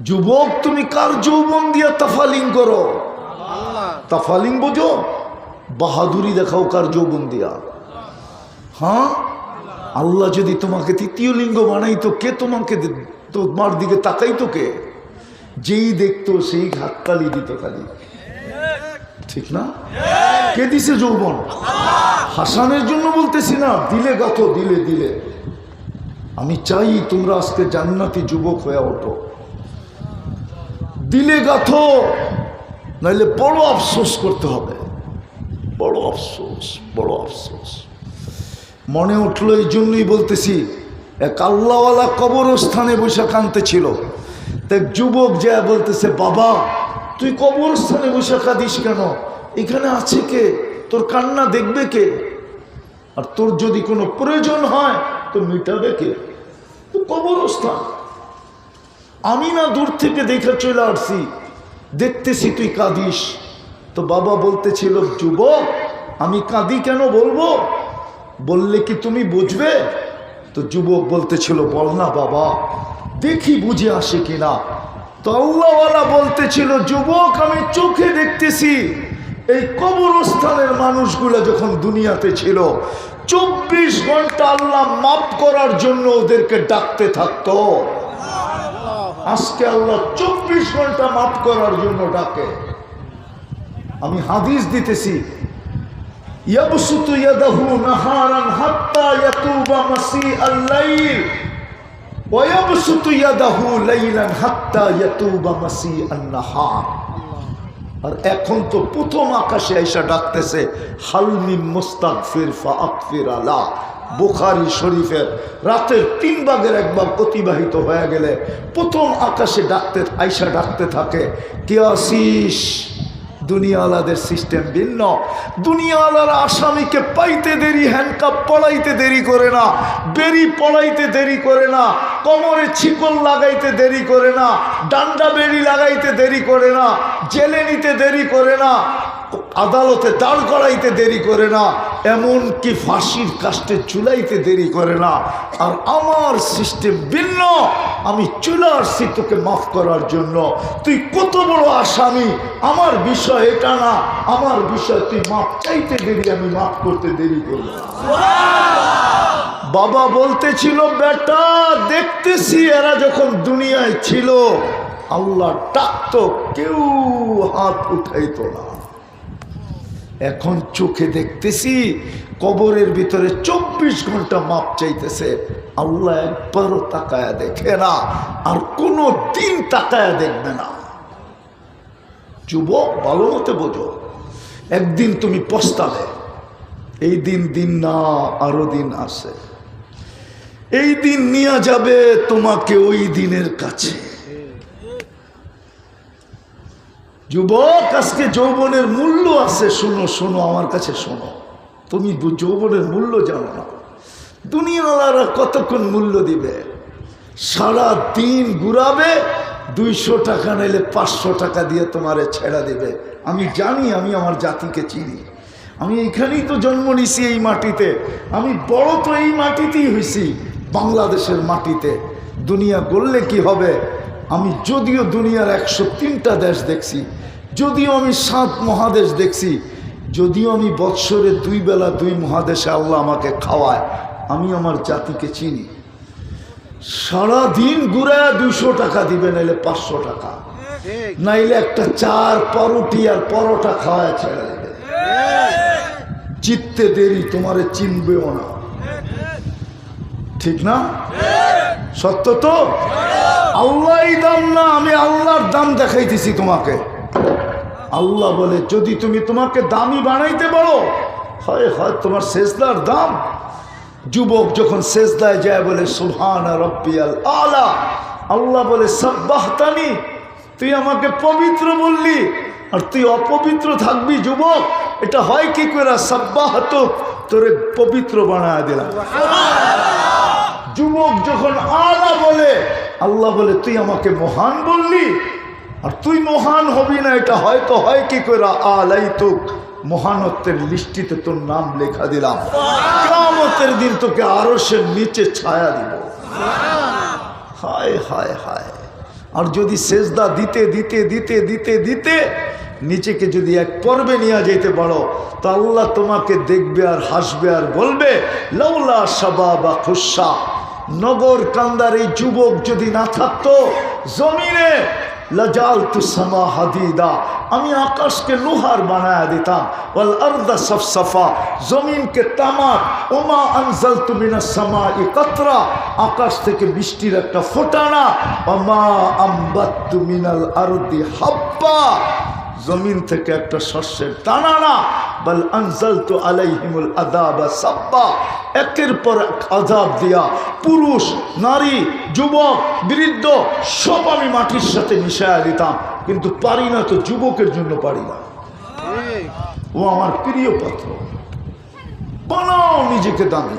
যুবক, তুমি কার যৌবন দিয়া তাফালিং করো? তাফালিং বোঝো? বাহাদুরি দেখাও কার যৌবন দিয়া? হ্যাঁ, আল্লাহ যদি তোমাকে তৃতীয় লিঙ্গ বানাইতো, কে তোমাকে তোমার দিকে তাকাইতো? কে? যেই দেখতো সেই হাততালি দিত খালি, ঠিক না? কে দিছে যৌবন? হাসানের জন্য বলতেছি না, দিলে গাথো, দিলে দিলে। আমি চাই তোমরা আজকে জান্নাতি যুবক হয়ে ওঠো, দিলে গাথো, নাইলে বড় আফসোস করতে হবে, বড় আফসোস, বড় আফসোস। মনে উঠলো এই জন্যই বলতেছি, এক আল্লাহওয়ালা কবরস্থানে বসে কাঁদতে ছিল। এক যুবক যা বলতেছে, বাবা তুই কবরস্থানে বসে কাঁদিস কেন? এখানে আছে কে? তোর কান্না দেখবে কে? আর তোর যদি কোনো প্রয়োজন হয় তো মিটাবে কে? তো কবরস্থান। আমি না দূর থেকে দেখে চলে আসছি, দেখতেছি তুই কাঁদিস। তো বাবা বলতেছিল, যুবক আমি কাঁদি কেন বলবো? বললে কি তুমি বুঝবে? তো যুবক বলতেছিল, বল না বাবা, দেখি বুঝে আসে কিনা। তো আল্লাহওয়ালা বলতেছিল, যুবক আমি চোখে দেখতেছি এই কবরস্থানের মানুষগুলো যখন দুনিয়াতে ছিল 24 ঘন্টা আল্লাহ মাফ করার জন্য ওদেরকে ডাকতে থাকতো। আজকে আল্লাহ 24 ঘন্টা মাফ করার জন্য ডাকে। আমি হাদিস দিতেছি, ইয়াবসুতু ইয়াদাহু নাহারান হাত্তা ইয়াতুবা মাসিআল লাইল ওয়া ইয়াবসুতু ইয়াদাহু লাইলান হাত্তা ইয়াতুবা মাসিআন নাহার। আর এখন তো প্রথম আকাশে আইসা ডাকতেছে, হাল মিন মুস্তাগফির ফাগফির আলা। বুখারী শরীফের রাতের 3 ভাগের 1 ভাগ অতিবাহিত হয়ে গেলে প্রথম আকাশে আইসা ডাকতে থাকে, কে আসিস? দুনিয়াওয়ালাদের সিস্টেম ভিন্ন। দুনিয়াওয়ালারা আসামিকে পাইতে দেরি, হ্যান্ডকাপ পড়াইতে দেরি করে না, বেরি পড়াইতে দেরি করে না, কোমরে ছিকল লাগাইতে দেরি করে না, ডান্ডা বেরি লাগাইতে দেরি করে না, জেলে নিতে দেরি করে না, আদালতে দাঁড় করাইতে দেরি করে না, এমনকি ফাঁসির কাস্টে চুলাইতে দেরি করে না। আর আমার সিস্টেম ভিন্ন। আমি চলে আসছি তোকে মাফ করার জন্য। তুই কত বড় আসামি, আমার বিষয় এটা না, আমার বিষয় তুই মাফ চাইতে দেরি, আমি মাফ করতে দেরি করব। বাবা বলতেছিল, বেটা দেখতেছি এরা যখন দুনিয়ায় ছিল আল্লাহ ডাকতো, কেউ হাত উঠাইতো না। এখন চোখে দেখতেছি কবরের ভিতরে 24 ঘন্টা মাপ চাইতেছে, আল্লাহ একবারও তাকায়া দেখে না, আর কোনো দিন তাকায়া দেখবে না। যুবক, ভালো মতো বোঝো, একদিন তুমি পস্তাবে। এই দিন না, আরো দিন আছে। এই দিন নিয়ে যাবে তোমাকে ওই দিনের কাছে। যুবক, আজকে যৌবনের মূল্য আছে। শোনো শোনো, আমার কাছে শোনো। তুমি যৌবনের মূল্য জানো না। দুনিয়াওয়ালারা কতক্ষণ মূল্য দিবে? সারা দিন ঘুরাবে, 200 টাকা নিলে 500 টাকা দিয়ে তোমারে ছেড়া দিবে। আমি জানি, আমি আমার জাতিকে চিনি। আমি এইখানেই তো জন্ম নিছি, এই মাটিতে। আমি বড় তো এই মাটিতেই হয়েছি, বাংলাদেশের মাটিতে। দুনিয়া গড়লে কি হবে? আমি যদিও দুনিয়ার 103টা দেশ দেখছি, যদিও আমি 7 মহাদেশ দেখছি, যদিও আমি বৎসরে 2 বেলা 2 মহাদেশে আল্লাহ আমাকে খাওয়ায়, আমি আমার জাতিকে চিনি। সারাদিন ঘুরায় 200 টাকা দিবে, নাইলে 500 টাকা, নাইলে একটা 4 পাউরুটি আর পরোটা খাওয়ায় ছেড়ে দেবে। চিত্তে দেরি, তোমারে চিনবেও না। ঠিক না? সত্য তো? আল্লাহই দাম না, আমি আল্লাহর দাম দেখাইতেছি তোমাকে। আল্লাহ বলে, যদি তুমি তোমাকে দামি বানাইতে পারো, হয় হয় তোমার সেজদার দাম। যুবক যখন সেজদায় যায় বলে সুবহান রাব্বিয়াল আলা, আল্লাহ বলে সাব্বাহতানি, তুই আমাকে পবিত্র বললি আর তুই অপবিত্র থাকবি। যুবক, এটা হয় কি করে? সাব্বাহতু, তোরে পবিত্র বানায় দিলাম। যুবক যখন আলা বলে, আল্লাহ বলে তুই আমাকে মহান বললি আর তুই মহান হবি না। এটা হয়তো হয় কি করে? আলাইতুক, মহানত্বের লিস্টিতে তোর নাম লেখা দিলাম। কিয়ামতের দিন তোকে আরশের নিচে ছায়া দিব। হায় হায় হায়। আর যদি সেজদা দিতে দিতে দিতে দিতে দিতে নিচেকে যদি এক পর্বে নিয়ে যেতে পারো, তো আল্লাহ তোমাকে দেখবে আর হাসবে আর বলবে, লাউলা শাবাবা খুশা, নগর কান্দার এই যুবক যদি না থাকতো জমিনে, লাজালতু সামা হাদিদা, আমি আকাশকে লোহার বানায়া দিতাম, ওয়াল আরদা সফসফা, জমিনকে তামাক, ওমা আনজালতু মিনাস সামাই কাতরা, আকাশ থেকে বৃষ্টির একটা ফোঁটানা, ওমা আমবাততু মিনাল আরদি হাব্বা, জমিন থেকে একটা শস্যের দানা না, বল আনজালতু আলাইহিমুল আযাবা সাব্বা, একের পর এক আযাব দিয়া পুরুষ নারী যুবক বৃদ্ধ সব আমি মাটির সাথে মিশায়া দিতাম। কিন্তু পারি না তো, যুবকের জন্য পারি না। ও আমার প্রিয় পাত্র, বানাও নিজেকে দামি।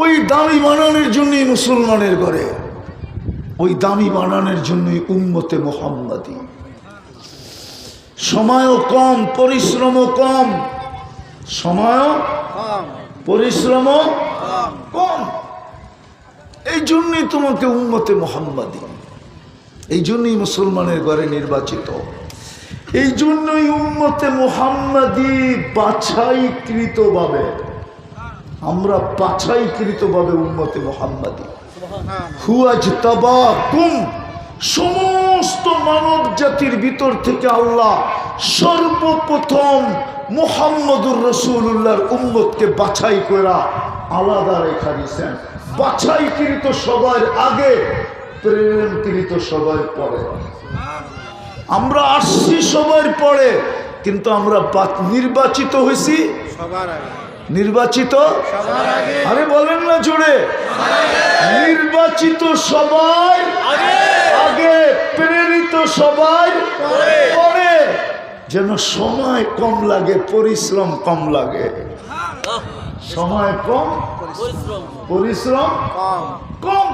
ওই দামি বানানোর জন্যই মুসলমানের ঘরে, ওই দামি বানানোর জন্যই উম্মতে মুহাম্মাদি। সময়ও কম, পরিশ্রমও কম, সময়ও পরিশ্রমও কম। এই জন্যই তোমাকে উম্মতে মুহাম্মাদি, এই জন্যই মুসলমানের ঘরে নির্বাচিত, এই জন্যই উম্মতে মুহাম্মাদি বাছাইকৃতভাবে, আমরা বাছাইকৃতভাবে উম্মতে মুহাম্মাদি। হুয়াজতাবাকুম, সমস্ত মানব জাতির ভিতর থেকে আল্লাহ সর্বপ্রথম মুহাম্মদুর রাসূলুল্লাহর উম্মতকে বাছাই করে আলাদা রেখা দিয়েছেন। বাছাইকৃত সবার আগে, প্রেরণকৃত সবার পরে। আমরা আসছি সবার পরে, কিন্তু আমরা নির্বাচিত হয়েছি সবার আগে। নির্বাচিত সবার আগে, আরে বলেন না জোরে, নির্বাচিত সবাই আগে, প্রেরিত সবাই পরে। যেন সময় কম লাগে, পরিশ্রম কম লাগে। সময় কম, পরিশ্রম কম।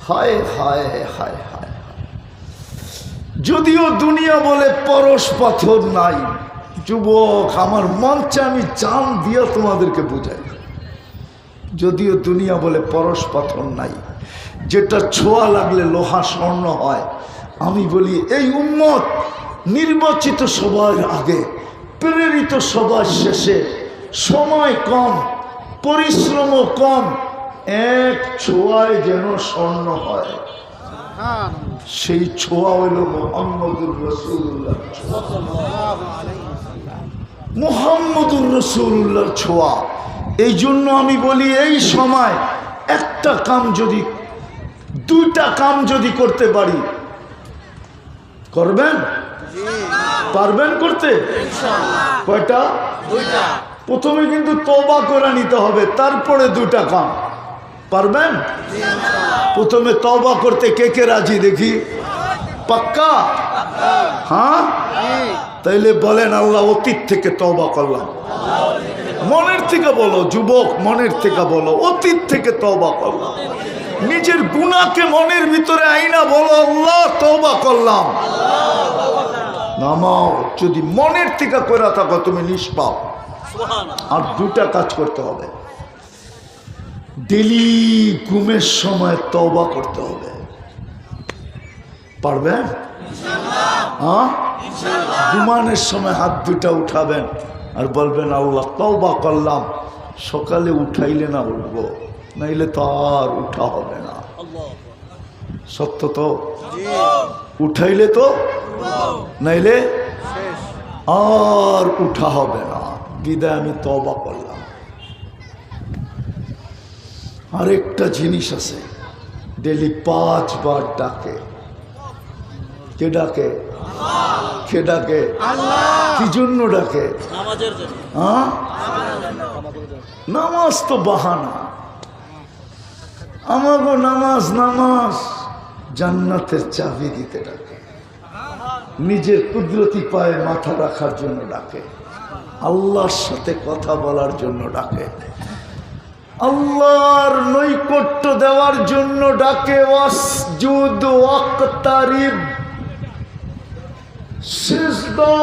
হায় হায় হায় হায়। যদিও দুনিয়া বলে পরশ পাথর নাই, যুবক আমার মঞ্চে আমি জান দিয়া তোমাদেরকে বোঝাই। যদিও দুনিয়া বলে পরশ পাথর নাই, যেটা ছোঁয়া লাগলে লোহা স্বর্ণ হয়, আমি বলি এই উম্মত নির্বাচিত সবার আগে, প্রেরিত সবার শেষে, সময় কম, পরিশ্রমও কম, এক ছোঁয়ায় যেন স্বর্ণ হয়। সেই ছোঁয়া হইল মুহাম্মদুর রাসূলুল্লাহ। মুহাম্মদুর রাসূলুল্লাহর ছোঁয়া। এই জন্য আমি বলি, এই সময় একটা কাম যদি, দুইটা কাম যদি করতে পারি, করবেন? পারবেন করতে? কয়টা? প্রথমে কিন্তু তওবা করে নিতে হবে, তারপরে দুইটা কাম। পারবেন? প্রথমে তওবা করতে কে কে রাজি দেখি? পাক্কা? হ্যাঁ, তাইলে বলেন, আল্লাহ অতীত থেকে তওবা করলাম। মনের থেকে বলো যুবক, মনের থেকে বলো, অতীত থেকে তওবা করলাম। নিজের গুনাহকে মনের ভিতরে আইনা বলো, আল্লাহ তওবা করলাম। নামাও, যদি মনের থেকে করে থাকো তুমি নিষ্পাপ। আর দুটা কাজ করতে হবে, ডেলি ঘুমের সময় তওবা করতে হবে। পারবেন? হ্যাঁ, ঘুমানোর সময় হাত দুটা উঠাবেন আর বলবেন, আল্লাহ তওবা করলাম। সকালে উঠাইলে না উঠবো, নাইলে তো আর উঠা হবে না। সত্য তো? উঠাইলে তো, নাইলে আর উঠা হবে না। বিদায় আমি তওবা করলাম। আরেকটা জিনিস আছে, ডেলি 5 বার ডাকে। কে ডাকে? কে ডাকে? কি জন্য ডাকে? হ্যাঁ, নামাজ তো বাহানা। আমাগো নামাজ, নামাজ জান্নাতের চাবি দিতে ডাকে। নিজের কুদরতি পায়ে মাথা রাখার জন্য ডাকে। আল্লাহর সাথে কথা বলার জন্য ডাকে। আল্লাহর নৈকট্য দেওয়ার জন্য ডাকে। ওয়াসজুদ ওয়াক্তারিব, সিজদা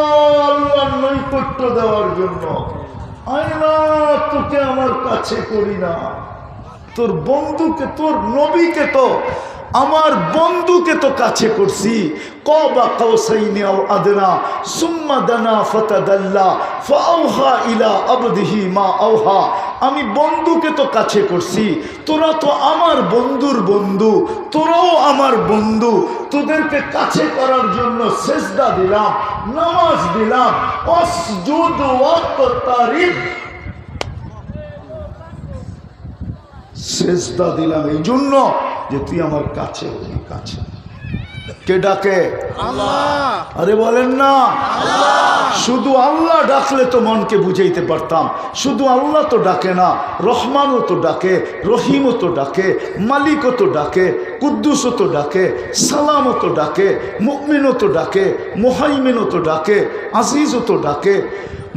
আল্লাহর নৈকট্য দেওয়ার জন্য। আয়না তোকে আমার কাছে করি না, তোর বন্ধুকে, তোর নবীকে তো, আমার বন্ধুকে তো কাছে করছি। কাবা কাউসাইনি আও আদনা সুম্মা দানা ফাতাদাল্লা ফাআওহা ইলা আবদিহি মা আওহা। আমি বন্ধুকে তো কাছে করছি, তোরা তো আমার বন্ধুর বন্ধু, তোরাও আমার বন্ধু। তোদেরকে কাছে করার জন্য সিজদা দিলাম, নামাজ দিলাম। ওয়াসজুদ ওয়াক্তারিব, সিজদা দিলাম এই জন্য যে তুই আমার কাছে হলি। কাছে কে ডাকে? আল্লাহ। আরে বলেন না, শুধু আল্লাহ ডাকলে তো মনকে বুঝাইতে পারতাম। শুধু আল্লাহ তো ডাকে না, রহমানও তো ডাকে, রহিমও তো ডাকে, মালিকও তো ডাকে, কুদ্দুসও তো ডাকে, সালামও তো ডাকে, মুমিনও তো ডাকে, মুহাইমিনও তো ডাকে, আজিজও তো ডাকে,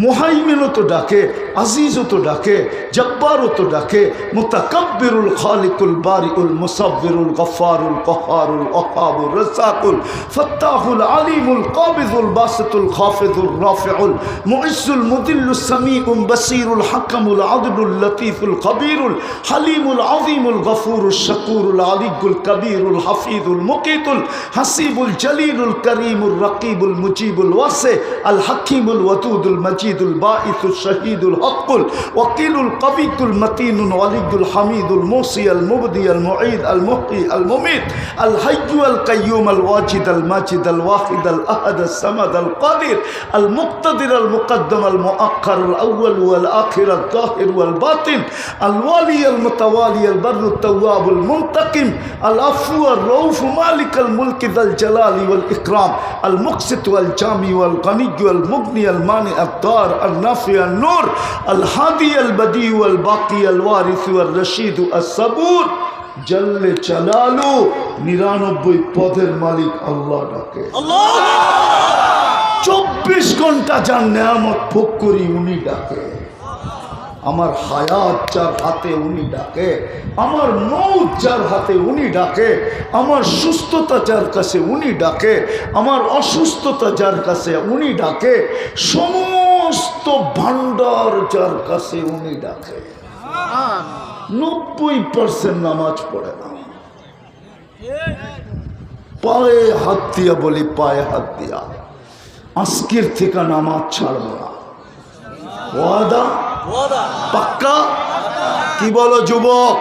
মুহাইমিনও তো ডাকে, আজিজও তো ডাকে, জব্বারও তো ডাকে, মুতাকাব্বিরুল খালিকুল বারিউল মুসাব্বিরুল গফফারুল কহারুল ওয়াহাবুর রাসাকুল ফাত্তাহুল আলিমুল কাবিজুল বাসিতুল খাফিজুর রাফিউল মুইসুল মুদিল্লুস সামিউল বাসিরুল হাকামুল আদলুল লতীফুল খবীরুল হালিমুল আযীমুল গফুরুশ শাকুরুল আলিয়ুল কবীরুল হাফিজুল মুকিতুল হাসিবুল জলিলুল করিমুর রকিবুল মুজিবুল ওয়াসি আল হাকিমুল ওয়াদুদুল মজিদুল বাঈসুল শহীদুল হকুল ওয়াকিলুল কবিকুল মতিনুল ওয়ালিদুল হামিদুল মুসি আল মুবদি আল মুঈদ আল মুহয়ি আল মুমিত আল হাইয়্যু আল কাইয়্যুম আল ওয়াজিদ আল মাজিদ আল ওয়াহিদ আল আহাদ আল সামাদ আল কাদির আল মুক্তাদির আল মুকদ্দম আল মুআক্খার আল আউয়াল ওয়াল আখির আল যাহির ওয়াল বাতিন আল ওয়ালি আল মুতাওয়ালি আল বাররু তাওয়াব আল মুনতাকিম আল আফু আর রউফ মালিক আল মুলক যাল জালালি ওয়াল ইকরাম আল মুকসিত ওয়াল জামি ওয়াল গনি ওয়াল মুগনি আল মানি আল দার আল নাফি আল নূর আল হাদি আল বদি ওয়াল বাকি আল ওয়ারিস ওয়াল রশিদ আল সাবুর জল্লে চালালু। 99 পদের মালিক আল্লাহ ডাকে। 24 ঘন্টা যার নেয়ামত ভোগ করি উনি ডাকে। আমার হায়াত যার হাতে উনি ডাকে, আমার মৌত যার হাতে উনি ডাকে, আমার সুস্থতা যার কাছে উনি ডাকে, আমার অসুস্থতা যার কাছে উনি ডাকে, সমস্ত ভান্ডার যার কাছে উনি ডাকে। 90% নামাজ পড়ে না। পায়ে হাত দিয়া বলি, পায়ে হাত দিয়া আজকের থেকে নামাজ ছাড়ব না। ওয়াদা? পাক্কা? কি বলো যুবক?